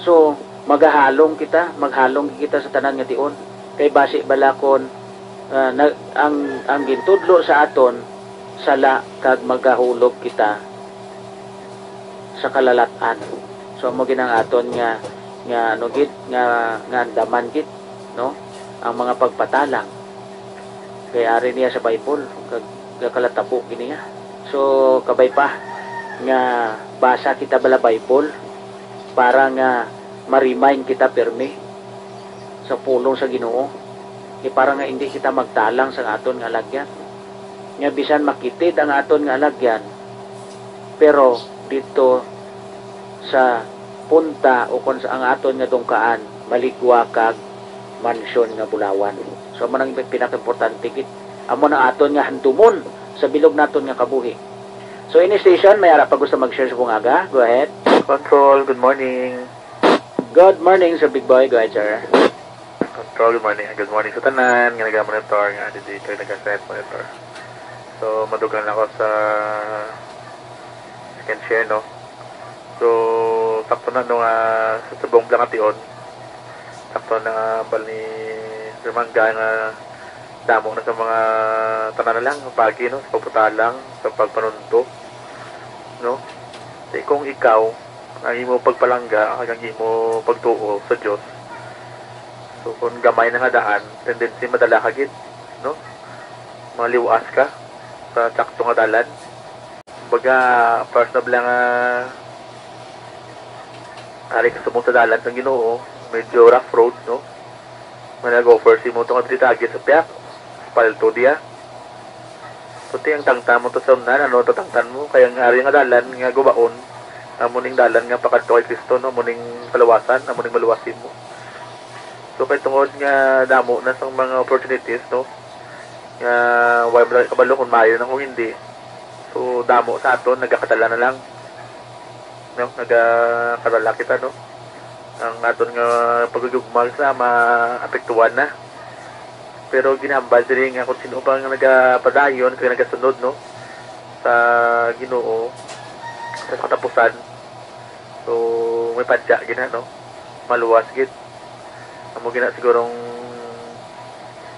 So maghalong kita sa tanan nga tion. Kay base balakon ang gintudlo sa aton sala kag magahulog kita sa kalalatan. So mo ginang aton nga ano gid nga andaman gid, no, ang mga pagpatalang. Kay ari niya sa Bible kag kalatabo giniya. So kabay pa nga basa kita bala Bible para nga ma-remind kita permi sa pulong sa Ginoo. Para nga hindi kita magtalang sa aton nga alagyan. Nga bisan makitid ang aton nga alagyan, pero dito sa punta o kung sa ang aton nga dungkaan maligwa kag mansyon nga bulawan. So mo nang pinaka-importante gid amo na aton nga hantumon sa bilog naton nga kabuhi. So ini station may ara pa gusto mag-share sa bungaga. Go ahead. Control, good morning. Good morning sa Big Boy. Go ahead, sir. Control, good morning. Good morning sa tanan. Nga nag-monitor, nga dito nag-set monitor. So, madugan ako sa second share, no? So, sakto na nung sa subong Blancation. Sakto na bal ni Remanga nga damo na sa mga tanan na lang, pagi, no? Sa pagputalang, sa pagpanunto, no? Kasi kung ikaw, ang imo pagpalangga, ang imo pagtuo sa Diyos, so kung gamay na nga daan, tendency madala ka gid, no? Maliwas ka sa sakto nga dalan. Baga personal lang ari ka sumong sa dalan ng Ginoo, medyo rough road, no? Manag-offer si mo itong atritagi sa piyak, palto diya. Puti ang tangta mo to sa unan, ano to tangtan mo, kaya nga ari nga dalan nga gubaon, amuning dalan nga pakadto kay Kristo, no? Muning palawasan, amuning maluwasin mo. So kay tungod nga damo na sa mga opportunities, no? Nga why mo kabalo kung maayo nang kung hindi. So damo sa aton nagakatala na lang, no? Nagakatala kita, no? Ang aton nga pagugugmag sa maapektuhan na. Pero ginambal diri nga kung sino pa nga nagapadayon kaya nagasunod, no, sa Ginoo sa katapusan. So may padya gina, no, maluwas gid amo gina sigurong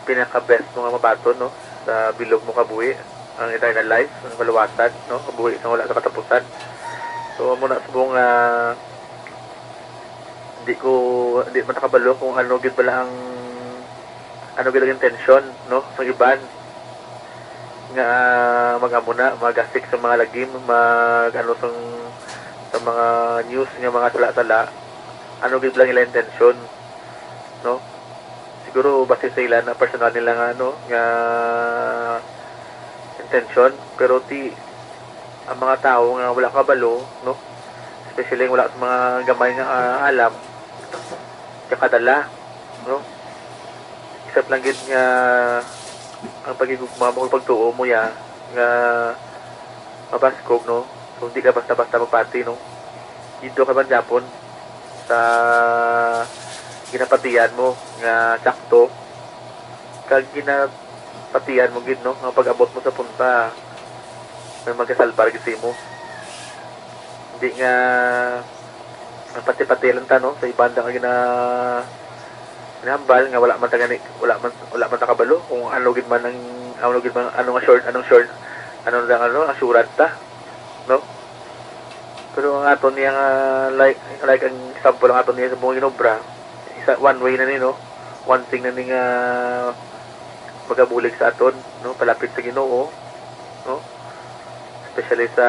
pinaka best mga mabaton, no, sa bilog mo kabuhi ang eternal life, ang maluwasan, no, kabuhi sa wala sa katapusan. So amo na subong hindi man nakabalo kung ano gid pala ang ano gid ang intention, no, sa iban nga mag-amo na magasik sa mga lagim, ano sa mga news nga mga sala-sala, ano gid lang ila intention, no? Siguro base sa ila na personal nila nga ano nga intention, pero ang mga tao nga wala kabalo, no, especially wala sa mga gamay nga alam kakadala, no, isip lang gid nga ang pagigugma mo pagtuo mo ya nga mabaskog, no. So hindi ka basta-basta magpati, no, dito ka man Japon sa ginapatian mo nga sakto kag ginapatian mo gid, no, nga pag-abot mo sa punta may magasalbar gid mo, hindi nga pati-pati lang ta, no, sa ibanda nga ginahambal nga wala man takabalo kung ano gid man anong short ang assurance ta, no. Pero ang aton niya nga like ang example ang aton niya sa buong inobra, one way na ni, no, one thing na ni nga magabulig sa aton, no, palapit sa Ginoo, no, especially sa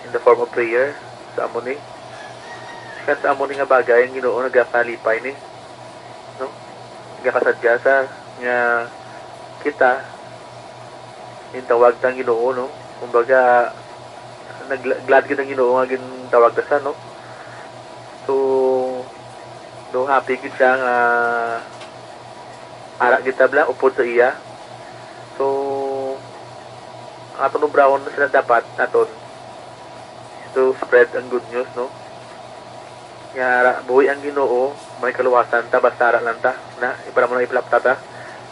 in the form of prayer sa amo ni sa amo ni nga bagay ang Ginoo nagapalipay ni, no, nagakasadya sa nga kita yung tawag tang Ginoo, no, kumbaga glad gid ang Ginoo nga gintawag ta sa, no. So happy gid siya nga ara kita bla upod sa iya. So ang aton obrawon na sila dapat naton to spread ang good news, no. Nga buhi ang Ginoo, may kaluwasan ta basta ara lang ta na para mo na iplapta ta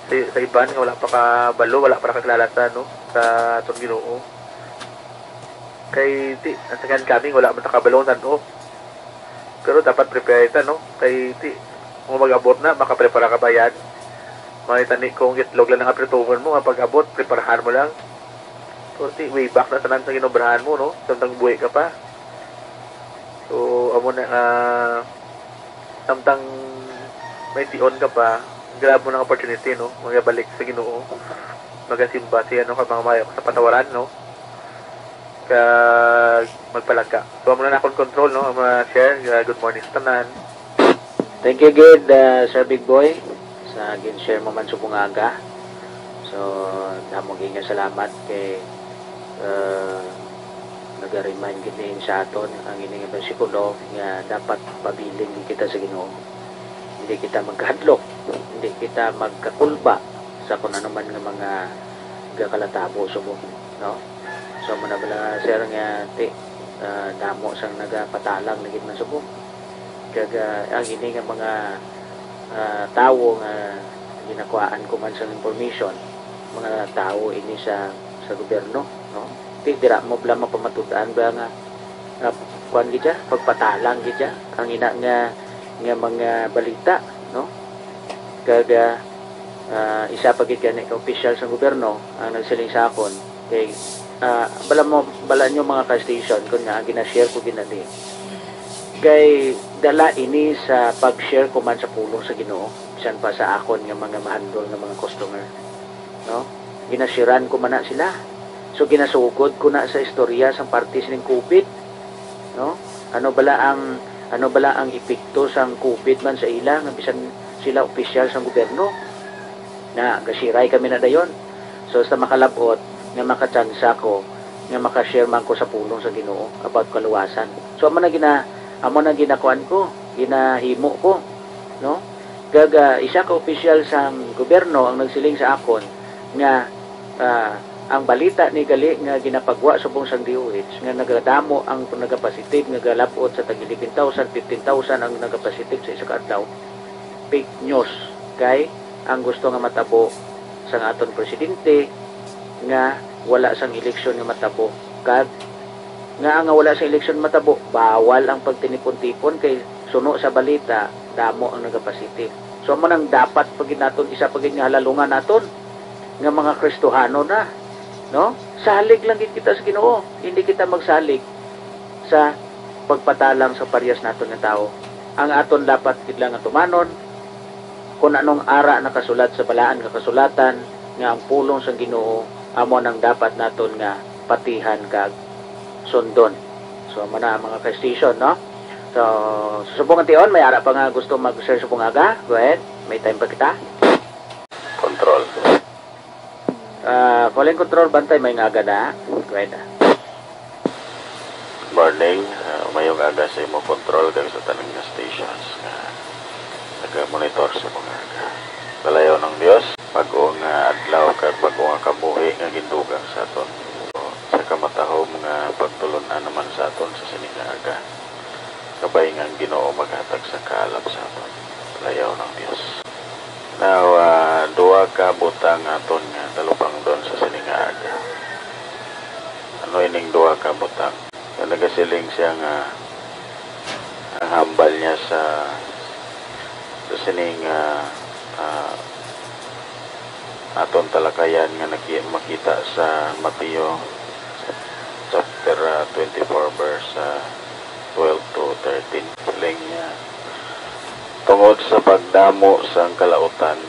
sa iban nga wala pa kabalo, wala pa kakilala, no, sa aton Ginoo. Kay ang tagan kami wala man ta kabalo tan-o. Pero dapat prepare ta, no? Kay ti kung mag-abot na, makaprepara ka ba yan? Makitani kung itlog lang ang apretuhan mo, kapag abot, preparahan mo lang. So, way back na tanan sa ginobrahan mo, no? Samtang buhay ka pa. So, amo na, samtang may tion ka pa, grab mo ng opportunity, no? Magabalik sa Ginoo. Magasimba siya, no? Kapag mayo sa patawaran, no? Kag magpalagka. So, amo na akong control, no? Amo na share. Good morning sa tanan. Thank you, Gid, Sir Big Boy, sa gin-share mo man sa bungaga. So, damong nga salamat kay nag-remind gid sa aton ang ining bersikulo nga dapat pabiling kita sa Ginoo. Hindi kita magkahadlok, hindi kita magkakulba sa kung ano man nga mga gakalatabo subong, no? So, manabala sir nga damo sang nagapatalang na gid man subong. Kaga ang ini nga mga tao nga ginakuhaan ko man sa information, mga tao ini sa gobyerno, no? Dira mo bala mapamatudan ba nga kuan gid pagpatalang gid ang ina nga mga balita, no? Kaga isa pa gid ka official sa gobyerno ang nagsiling sa akon kay bala nyo mga ka-station kun nga gina-share ko ginali kay dala ini sa pag-share ko man sa pulong sa Ginoo bisan pa sa akon nga mga mahandol nga mga customer, no? Ginashiran ko man na sila, so ginasugod ko na sa istorya sa party sining COVID, no? Ano bala ang epekto sang COVID man sa ila nga bisan sila opisyal sa gobyerno na gasiray kami na dayon. So sa makalabot nga makatsansa ko nga makashare man ko sa pulong sa Ginoo about kaluwasan. So amo na ginakuan ko, ginahimo ko, no? Gaga isa ka opisyal sang gobyerno ang nagsiling sa akon nga ang balita ni gali nga ginapagwa subong sang DOH nga nagadamo ang nagapositive nga galabot sa tag 11,000, 15,000 ang nagapositive sa isa ka adlaw. Fake news kay ang gusto nga matabo sang aton presidente nga wala sang eleksyon nga matabo kag nga wala sa eleksyon matabo, bawal ang pagtinipon-tipon kay suno sa balita, damo ang nagapositive. So mo nang dapat pag naton isa pag nga halalungan naton nga mga Kristohano na, no? Salig lang kita sa Ginoo, hindi kita magsalig sa pagpatalang sa parehas naton nga tao. Ang aton dapat gid lang tumanon kung anong ara nakasulat sa balaan nga kasulatan nga ang pulong sa Ginoo amo nang dapat naton nga patihan kag sundon. So, mana mga ka-station, no? So, susubong ang tion, may ara pa nga gusto mag-share sa bungaga. Go ahead. May time pa kita. Control. Calling control, bantay, may ngaga na. Go ahead. Morning. Mayong aga sa imo control kag sa tanang nga stations nga naga-monitor sa bungaga. Balayaw ng Dios, pag-o nga adlaw kag pag-o nga kabuhi nga gindugang sa aton. Sa kamatahom nga pagtulunan naman sa aton sa sinigaga. Kabay nga Ginoo maghatag sa kalap sa aton. Layaw ng Dios. Now, duwa ka butang aton nga talupang doon sa sinigaga. Ano ining duwa ka butang? Nga nagasiling siya nga ang hambal niya sa sining aton talakayan nga makita sa Mateo chapter 24 verse 12 to 13. Siling niya tungod sa pagdamo sa kalautan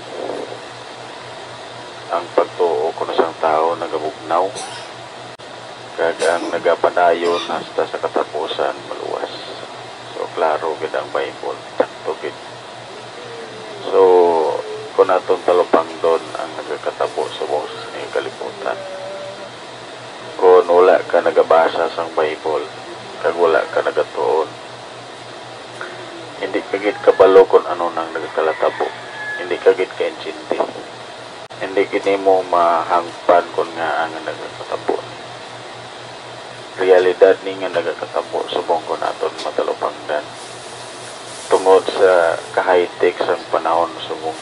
ang pagtuo kuno sang tao nagabugnaw kag ang nagapadayon hasta sa katapusan maluwas. So klaro gid ang Bible, sakto gid. So kung atong talupang doon ang nagkatabo sa buong kalibutan, kung wala ka nagabasa sang Bible kag wala ka nagatuon, hindi kagid kabalo kung ano nang nagkalatabo, hindi kagid ka intindi, hindi kini mo mahangpan kung nga ang nagkatabo. Realidad ni nga nagkatabo subong ko naton matalupangdan tungod sa ka-high-tech sang panahon subong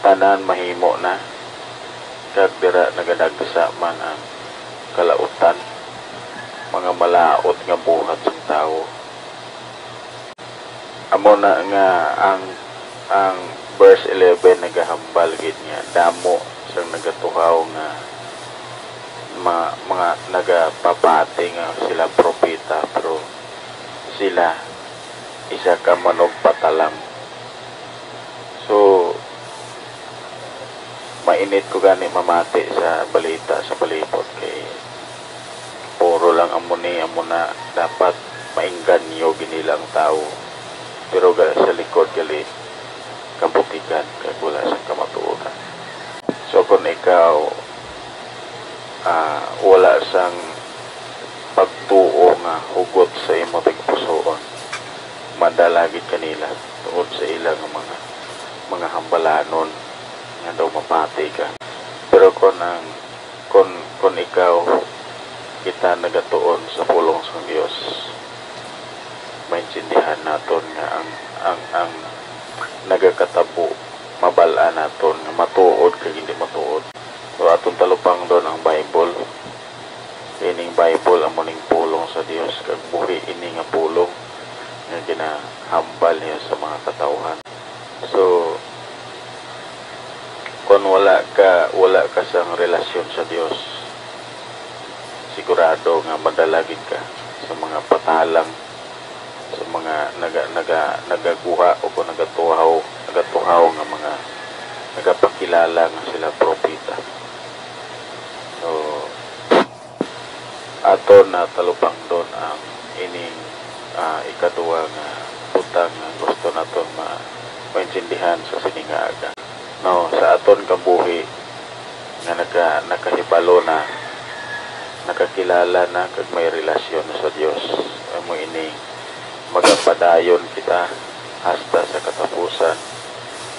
tanan mahimo na kag dira nagadagsa man ang kalautan mga malaot nga buhat sa tao. Amo na nga ang verse 11 nagahambal gid nga damo sang nagatuhaw nga mga nagapapati nga sila propeta, pero sila isa ka manog patalam. So mainit ko gani mamati sa balita sa palibot kay puro lang amo na dapat maingganyo ginilang tao, pero sa likod gali kabutikan kay wala sa kamatuoran. So kung ikaw wala sang pagtuo nga hugot sa imo tigpusoon, madalagid kanila tungod sa ilang mga hambalanon nga daw mapati ka. Pero kung ikaw kita nagatuon sa pulong sa Dios, maintindihan naton nga ang nagakatabo mabalaan naton nga matuod kag hindi matuod. So atong talupang doon ang Bible. Ining Bible amo ning pulong sa Dios kag buhi ini nga pulong nga ginahambal niya sa mga katawhan. So kung wala ka sang relasyon sa Dios, sigurado nga madalagid ka sa mga patalang, sa mga nagaguha o kung nagatuhaw nga mga nagapakilala nga sila propeta. So aton na talupang doon ang ining ikaduwa nga butang nga gusto naton maintindihan sa siningaaga. No, sa aton kabuhi nga nakahibalo na, nakakilala na kag may relasyon sa Dios, amo ini magapadayon kita hasta sa katapusan,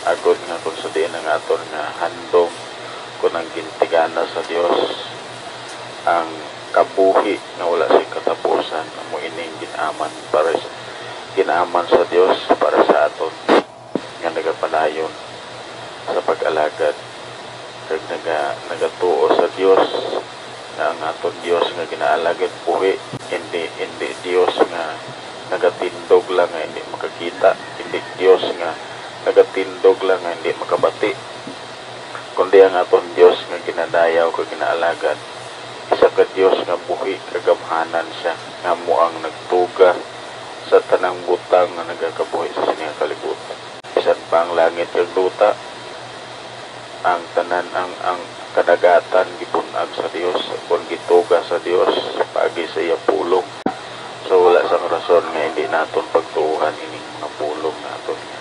agod nga kung sa diin ang aton nga handom kung ang gintigana sa Dios ang kabuhi nga wala sa katapusan, amo ining ginaman sa Dios para sa aton nga nagapadayon sa pag-alagad kag nagatuo sa Dios na ang aton Dios nga ginaalagad buhi, hindi Dios nga nagatindog lang nga hindi makakita, hindi Dios nga nagatindog lang nga hindi makabati, kundi ang aton Dios nga ginadayaw kag ginaalagad isa ka Dios nga buhi kagamhanan siya nga mo ang nagtuga sa tanang butang nga nagakabuhi sa sining kalibutan. Bisan pa ang langit kag luta, ang tanan ang kadagatan gipunag sa Dios, kung gituga sa Dios pagi sa iya pulong. So wala sang rason nga hindi naton pagtuuhan ining mga pulong naton nga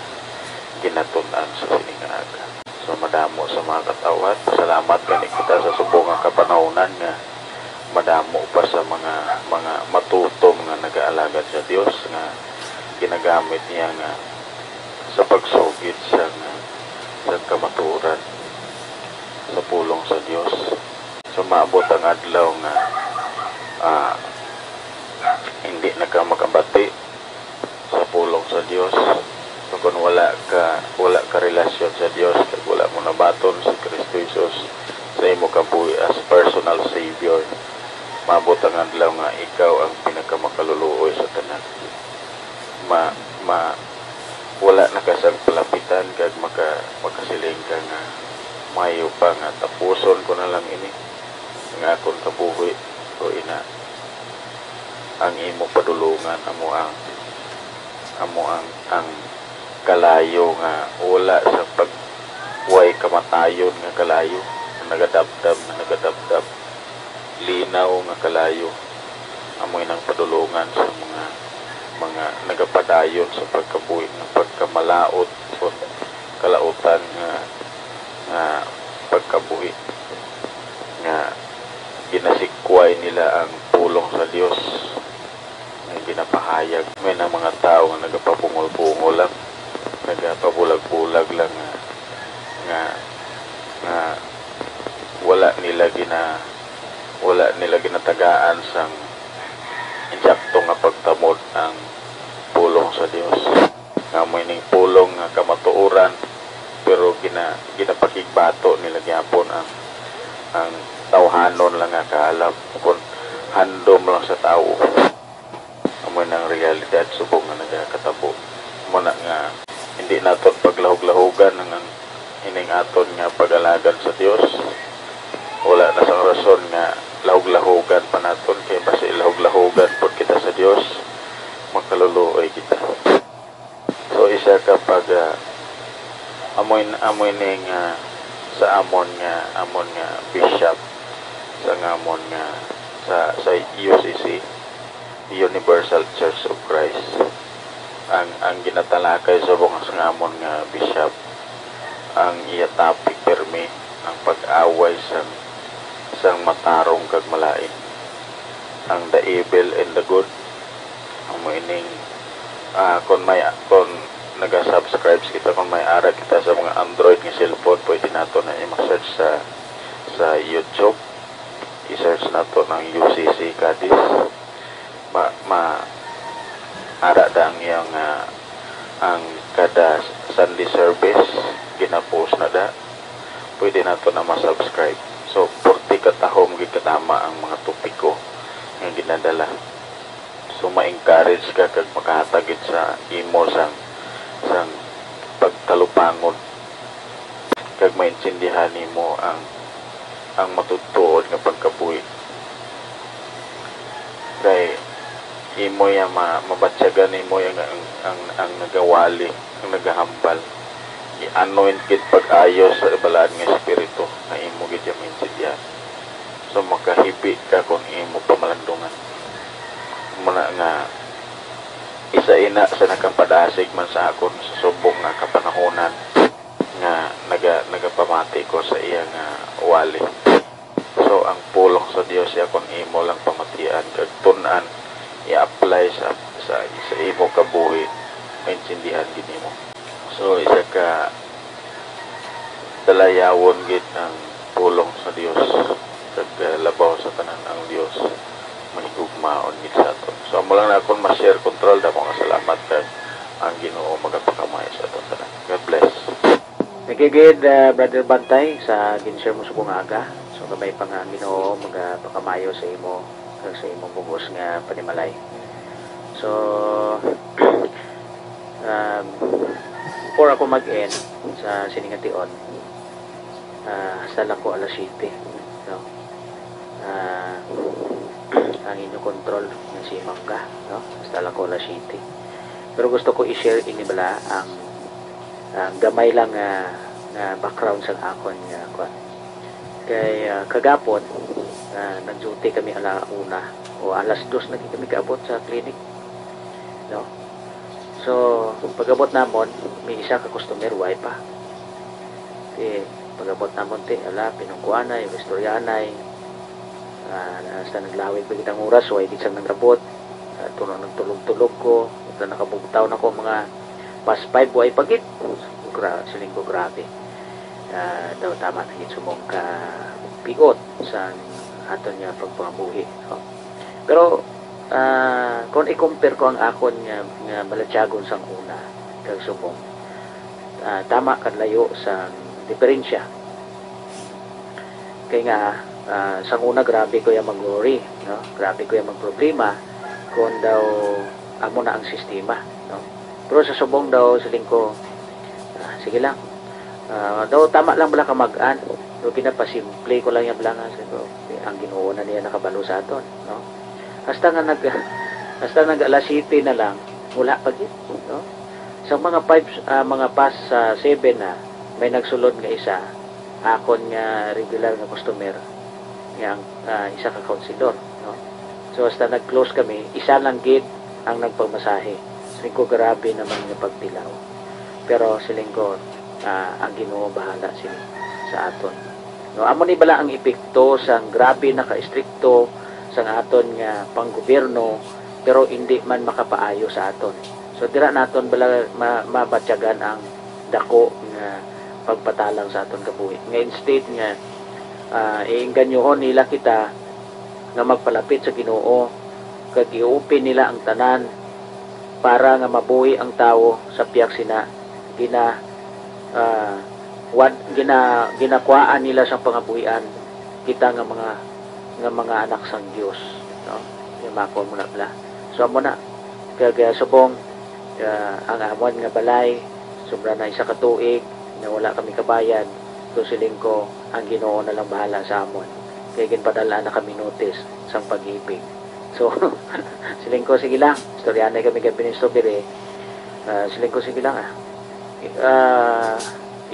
ginatun-an sa siningaaga. So madamo sa mga katawhan, salamat kani kita sa subong nga kapanahonan nga madamo pa sa mga matutom nga nag-aalagad sa Dios nga ginagamit niya nga sa pagsugid sa kamatuoran sa pulong sa Dios. So maabot ang adlaw nga hindi na ka makabati sa pulong sa Dios. So kung wala ka relasyon sa Dios, kag wala mo nabaton si Kristo Jesus sa imo kabuhi as personal savior, maabot ang adlaw nga ikaw ang pinakamakaluluoy sa tanan. Wala na kasang palapitan kag makasiling ka nga mayo pa nga tapuson ko na lang ini nga akong kabuhi o ina ang imo padulungan amo ang kalayo nga wala sa pagway kamatayon nga kalayo nagadabdab linaw nga kalayo, amoy ng padulungan sa mga nagapadayon sa pagkabuhi ng pagkamalaot o kalautan nga pagkabuhi nga ginasikway nila ang pulong sa Dios nga ginapahayag. May na mga tao nga nagapabungol-bungol lang, nagapabulag-bulag lang nga wala nila ginatagaan sang insakto nga pagtamod ang pulong sa Dios. Nga may ning pulong nga kamatuoran, pero ginapakigbato nila gyapon ang tawhanon lang nga kaalam. Kung handom lang sa tao. Amoy ng realidad subong nga nagakatabo. Muna nga hindi naton paglahog-lahogan ng ining aton nga pag-alagad sa Dios. Wala na sang rason nga lahog-lahogan pa naton kay basta ilahog-lahogan pod kita sa Dios makaluluoy kita. So isa kapag amoy ning sa amon nga bishop sa amon nga sa UCC, Universal Church of Christ, ang ginatalakay sa bungas nga amon nga bishop, ang iya topic permi ang pag-away sang matarong kag malain, ang the evil and the good. Ang ining kung naga-subscribe kita, kung may ara kita sa mga Android nga cellphone, pwede nato na i-search sa YouTube, i-search nato ng UCC Cadiz. Ara da ang iyang ang kada Sunday service gina-post na da, pwede nato na ma-subscribe. So 40 katahom gikatama ang mga topiko nga ginadala. So ma-encourage ka kag makahatagid sa imo sang pagtalupangon kag maintindihan nimo ang matutuod nga pagkabuhi. Kay imo ya mabatyagan nimo yang ang nagawali, ang nagahambal. I-anoint kit pag-ayos sa balaan nga espiritu na imo gid maintindihan. So makahibi ka kung imo pamalandungan. Muna nga isa ina sa nakapadasig man sa akon sa subong nga kapanahonan nga nagapamati ko sa iya nga wali. So ang pulong sa Dios ya kung imo lang pamatian kag tun-an i-apply sa imo kabuhi, maintindihan gid nimo. So isa ka dalayawon gid ang pulong sa Dios kag labaw sa tanan ang Dios mahigugmaon gid sa aton. So amo lang na akong ma-share control da mga salamat kag ang Ginoo magapakamay sa aton tanan. God bless. Thank you gid, Brother Bantay, sa gin-share mo sa bunga aga. So gamay pa nga Ginoo magapakamayo sa imo kag sa imong bugos nga panimalay. So before ako mag-end sa siningation, sala ko alas 7, no? Ang inyong control ng si Mangga, no? Sala ko alas 7. Pero gusto ko i-share ini bala ang gamay lang nga background sa akon nga kwan. Kay kagapon nag-duty kami ala 1 o alas 2 naging kami kaabot sa clinic, no? So pag-abot namon may isa ka customer way pa. Pag-abot namon ala pinungkuanay, istoryanay, hasta naglawig pa kitang oras, way di siyang nagrabot, tunong nagtulog-tulog ko, ito nakabugtaw na ko mga past 5 way pagit. Siling ko grabe. Daw tama na hit sumong ka pigot sa aton nga pagpangabuhi. So, pero kung i-compare ko ang akon nga balatyagon sang una kag sumong, tama kad layo sa diferensya. Kay nga sang una grabe ko yung mag-worry, no? Grabe ko yung mag-problema kung daw amo na ang sistema, no? Pero sa subong daw siling ko, sige lang, daw tama lang bala ka mag-an, so ginapasimple ko lang yung blangan. So, ang Ginoo na niya nakabalo sa aton, no? Hasta nag alas 7 na lang wala pa gid, no? Sa mga 5 mga past 7 na may nagsulod nga isa akon nga regular nga customer yang isa ka counselor, no? So hasta nag-close kami, isa lang gid ang nagpamasahe. Siling ko grabe naman nga pagtilaw. Pero siling ko ang Ginoo bahala sa aton. No, amo ni bala ang epekto sang grabe na ka-istrikto sang aton nga panggobyerno pero hindi man makapaayo sa aton. So dira naton bala mabatyagan ang dako nga pagpatalang sa aton kabuhi. Nga instead nga iinganyohon nila kita nga magpalapit sa Ginoo kag iupin nila ang tanan para nga mabuhi ang tawo sa piyak sina ginakuhaan nila sa pangabuhian kita nga mga anak sang Dios. no mako mo na pala so mo na kaya subong ang amon nga balay sobra na isa ka tuig na wala kami kabayad so siling ko ang Ginoo na lang bahala sa amon kaya ginpadala na kami notice sang pag-ibig so siling ko sige lang istoryanay kami kay Pinistovere siling ko sige lang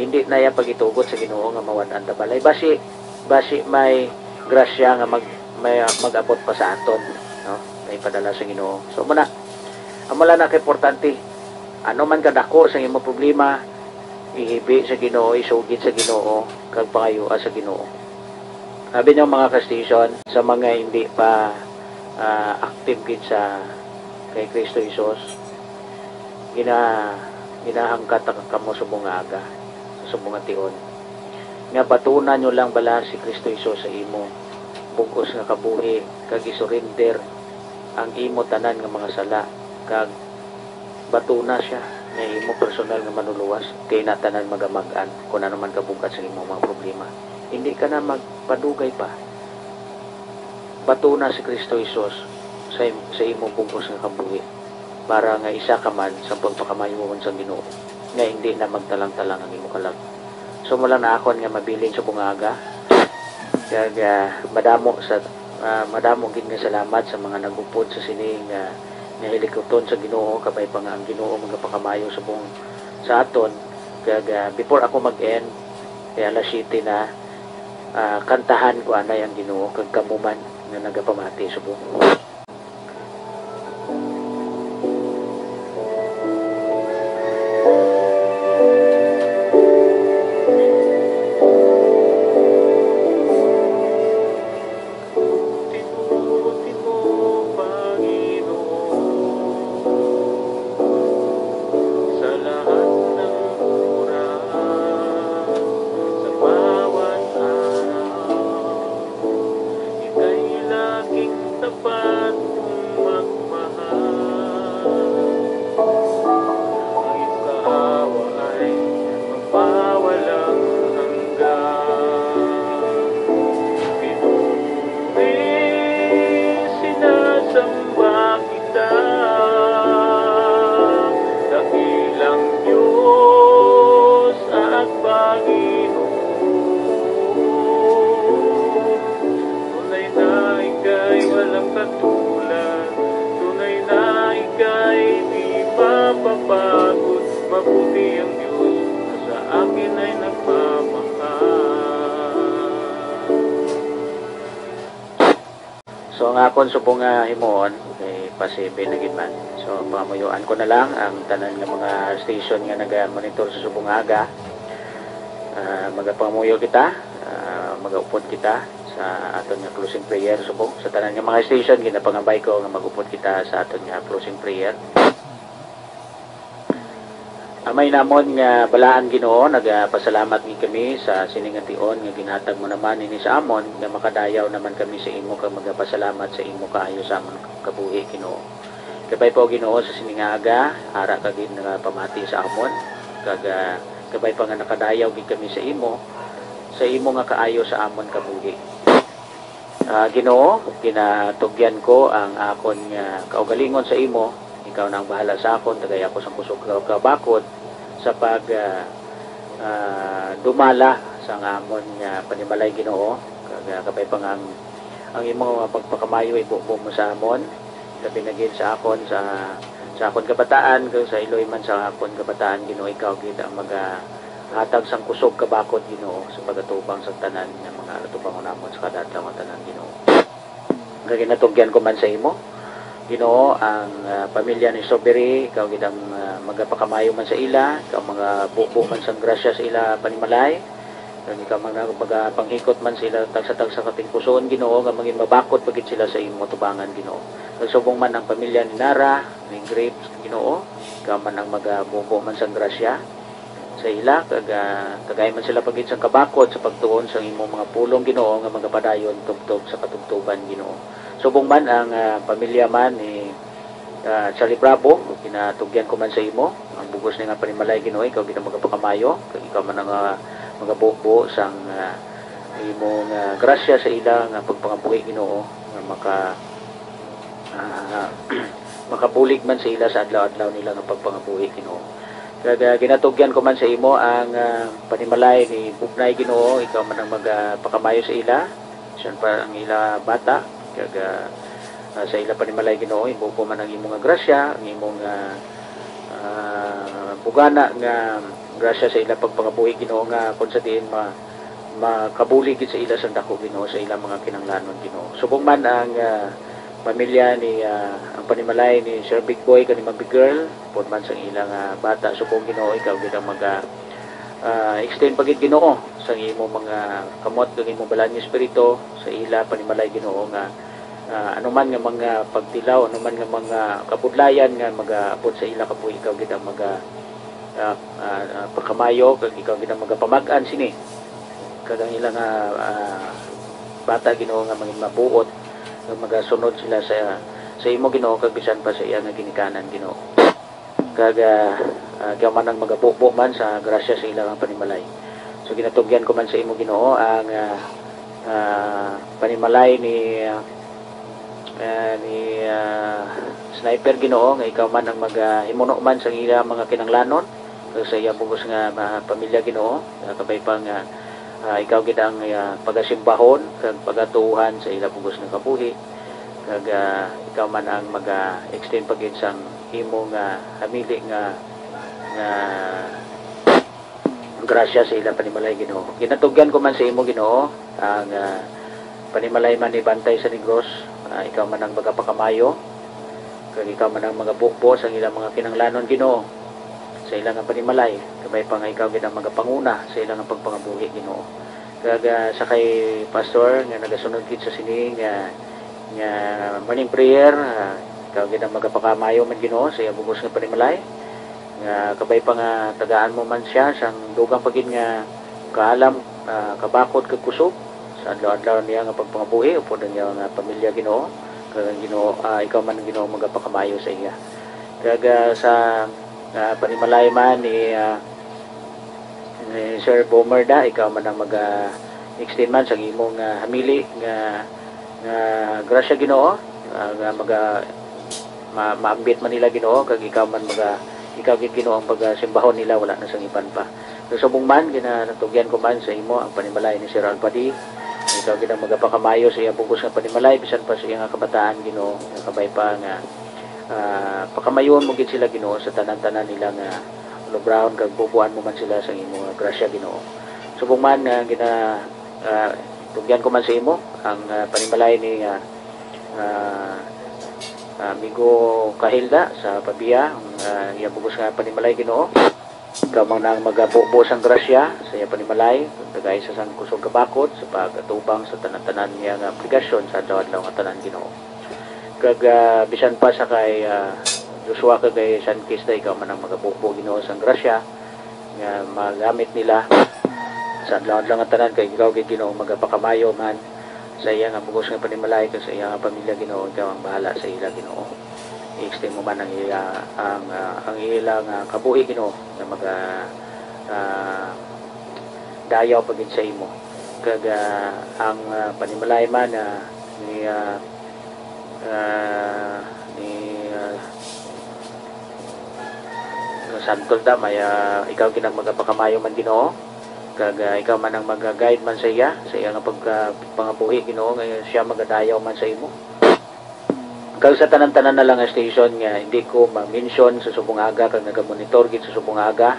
hindi na yan pagitugot sa Ginoo nga mawad-an ta balay basi may grasya nga mag-abot pa sa aton no may padala sa Ginoo so muna amala na kay importante ano man kadako sa imong problema ihibi sa Ginoo isugid sa Ginoo kag pangayua sa Ginoo sabi niyo mga ka-station sa mga hindi pa active gid sa kay Kristo Jesus ginahangkat kamo subong aga subong tion nga batunan nyo lang bala si Kristo Isus sa imo bugos nga kabuhi kag isurrender ang imo tanan nga mga sala kag batuna siya nga imo personal nga manuluwas kay natanan magamagan kung ano man kabugat sa imo mga problema hindi ka na magpadugay pa batuna si Kristo Isus sa imo bugos nga kabuhi para nga isa ka man sa pagpakamayon sa Ginoo nga hindi na magtalang-talang ang imo kalag so mula na akon nga mabilin sa bungaga kaya madamo gid nga salamat sa mga nagupod sa sining nahilikuton sa Ginoo kabay pa nga ang Ginoo magapakamayo sa buong sa aton kaya before ako mag-end kaya alas 7 na kantahan ko anay ang Ginoo kag kamuman nga nagapamati sa buong So nga akon subong nga himuon kay pasibe na gid man. So pamuyuan ko na lang ang tanan nga mga station nga naga-monitor sa subong aga. Magapamuyo kita, magaupod kita sa aton nga closing prayer subong sa tanan nga mga station ginapangabay ko nga magupod kita sa aton nga closing prayer. Amay namon nga balaan Ginoo nagapasalamat ni kami sa siningation nga ginhatag mo naman ini sa amon nga makadayaw naman kami sa imo kag magapasalamat sa imo kaayo sa amon kabuhi Ginoo. Kabay po Ginoo sa siningaga ara ka gid nga pamati sa amon kag kabay pa nga nakadayaw gid kami sa imo nga kaayo sa amon kabuhi. Ginoo ginatugyan ko ang akon nga kaugalingon sa imo. Ikaw na ang bahala sa akon, tagay ako sa kusog kabakod sa pag dumala sa amon nga panimalay Ginoo kag kapay pang ang imo pagpakamayo ibubo mo sa amon gabi na gid sa akon sa akon kabataan kag sa iloy man sa akon kabataan Ginoo ikaw gid ang hatag sang kusog kabakod Ginoo sa pagatubang sa tanan nga mga atubang namon sa kadadlawon tanan Ginoo. Kag ginatugyan ko man sa imo Ginoo ang pamilya ni Soberi, ikaw gid ang magapakamayo man sa ila, ikaw mga bubo man sang grasya sa ila panimalay, kag ikaw panghikot man sila tagsa-tagsa kating pusoon Ginoo nga maging mabakot pagit sila sa imong tubangan Ginoo. Nagsubong man ang pamilya ni Nara, ni Grapes Ginoo, ikaw man ang magabubo man sang grasya sa ila kag kagay man sila pagit sang kabakot sa pagtuon sa imong mga pulong Ginoo nga magapadayon tubtob sa katugtuban Ginoo. Subong man ang pamilya man ni Charlie Bravo, kinatugyan ko man sa imo ang bugos ni nga panimalay Ginoo ikaw gid ang magapakamayo kag ikaw man ang magabubo sang imong grasya sa ila nga pagpangabuhi Ginoo nga makabulig man sa ila sa adlaw-adlaw nila nga pagpangabuhi Ginoo. Kaya ginatugyan ko man sa imo ang panimalay ni Bugnay Ginoo, ikaw man ang magpakamayo sa ila, siyan pa ang ila bata, kaya sa ila panimalay Ginoo, imo ko man ang imong grasya, ang imong bugana nga grasya sa ila pagpangabuhi Ginoo nga kung sa diin makabulig sa ila sa dako Ginoo sa ila mga kinanglanon Ginoo. Subong man ang pamilya ni ang panimalay ni Sir Big Boy kani Big Girl pud man sa ilang bata subong Ginoo ikaw gid ang extend pagid Ginoo sa imo mga kamot kag imo balaan nga espiritu sa ila panimalay Ginoo nga anuman nga mga pagtilaw anuman nga mga kabudlayan nga magaabot sa ila kapoy ikaw gid ang pagkamayo kag ikaw gid ang magapamag-an sini kag ang ilang bata Ginoo nga maging mabuot nga magasunod sila sa imo Ginoo kag bisan pa sa iya nga ginikanan Ginoo kag kaya man ang magabubo man sa grasya sa ilang panimalay. So ginatugyan ko man sa imo Ginoo ang panimalay ni Sniper Ginoo nga ikaw man ang maghimuno man sa ila mga kinanglanon kag sa iya bugos nga pamilya Ginoo kabay pa nga ikaw gid ang pagasimbahon kag pagatuhan sa ila bugos nga kabuhi kag ikaw man ang mag-extend pagid sang imong hamili nga grasya sa ila panimalay Ginoo. Ginatugyan ko man sa imo Ginoo ang panimalay man ni Bantay sa Negros, ikaw man ang magapakamayo kag ikaw man ang magabukbo sa ilang mga kinanglanon Ginoo sa ilang panimalay kabay pa nga ikaw gid ang magapanguna sa ilang pagpangabuhi Ginoo. Kag sa kay pastor nga nagasunod gid sa sining nga morning prayer, ikaw gid ang magapakamayo man Ginoo sa iya bugos nga panimalay nga kabay pa nga tagaan mo man siya sang dugang pagid nga kaalam kabakod kag kusog sa adlaw-adlaw niya nga pagpangabuhi upod niya nga pamilya Ginoo kag Ginoo ikaw man ang Ginoo magapakamayo sa iya. Kag sa panimalay man ni Sir Bomerda, ikaw man ang mag-extend man sa imong hamili nga grasya Ginoo nga maambit man nila Ginoo kag ikaw man ikaw gid Ginoo ang pagsimbahon nila wala na sang iban pa. So subong man ginatugyan ko man sa imo ang panimalay ni Sir Alpadi, ikaw gid ang magapakamayo sa iyang bugos nga panimalay bisan pa sa iyang kabataan Ginoo kabay pa nga pakamayon mo gid sila Ginoo sa tanan-tanan nila nga lubraon kag bubuan mo man sila sa imong grasya Ginoo. Subong man tugyan ko man sa imo ang panimalay ni amigo Kahilda sa Pabia ang iya bugos nga panimalay Ginoo. Ikaw man ang magabubo sang grasya sa iya panimalay tagay sa sang kusog kabakod sa pagatubang sa tanan-tanan niya nga obligasyon sa adlaw-adlaw nga tanan Ginoo. Kag bisan pa sa kay Joshua kag kay San Kista ikaw man ang magabubo Ginoo sang grasya nga magamit nila sa adlaw-adlaw nga tanan kay ikaw gid Ginoo magapakamayo man sa iya nga bugos nga panimalay kag sa iya nga pamilya Ginoo ikaw ang bahala sa ila Ginoo. I-extend mo man ang ilang kabuhi Ginoo nga dayaw pagid sa imo kag ang panimalay man ni Santol da may ikaw ginang magapakamayo man Ginoo kag ikaw man ang mag-guide man sa iya nga pagpangabuhi Ginoo nga siya magadayaw man sa imo. Kag sa tanan-tanan na lang nga station nga hindi ko ma-mention sa Subong Aga kag naga-monitor gid sa Subong Aga,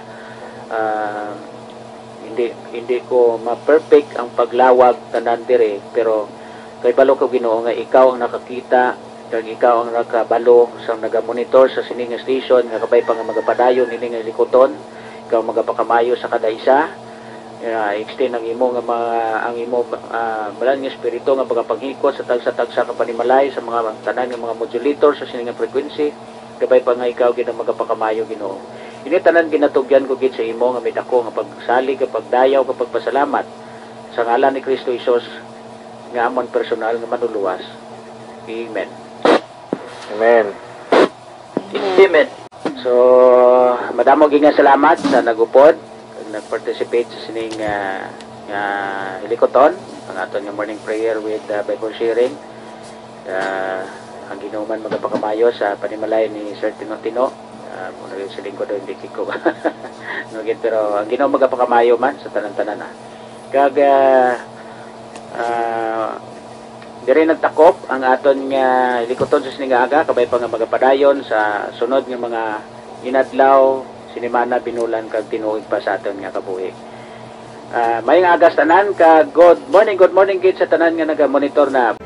hindi ko ma-perfect ang paglawag tanan dire pero kay balo ko Ginoo nga ikaw ang nakakita kag ikaw ang nakabalo sa naga-monitor sa sining station nga kabay pa nga magapadayon ini nga likoton, ikaw magapakamayo sa kada isa. Extend ang imo nga ang imo balaan nga espiritu nga pagapanghikot sa tagsa-tagsa ka panimalay sa mga tanan nga mga modulator sa sining nga frequency kabay pa nga ikaw gid ang magapakamayo Ginoo. Ini tanan ginatugyan ko gid sa imo nga midako nga pagsalig kapag dayaw kapag pasalamat sa ngalan ni Kristo Hesus nga amon personal nga manuluwas. Amen. Amen. Amen. So madamo gyud nga salamat sa nagupod nag-participate sa sining hilikoton ang aton nga morning prayer with Bible sharing. ang Ginoo man magapakamayo sa panimalay ni Sir Tino muna rin sa lingkod hindi kiko no, pero ang Ginoo magapakamayo man sa tanan-tanan kag diri nagtakop ang aton nga likoton sa sininga aga kabay pa nga magapadayon sa sunod nga mga inadlaw sinimana binulan kag tinuig pa sa aton nga kabuhi. Mayong agas tanan ka good morning gid sa tanan nga naga-monitor na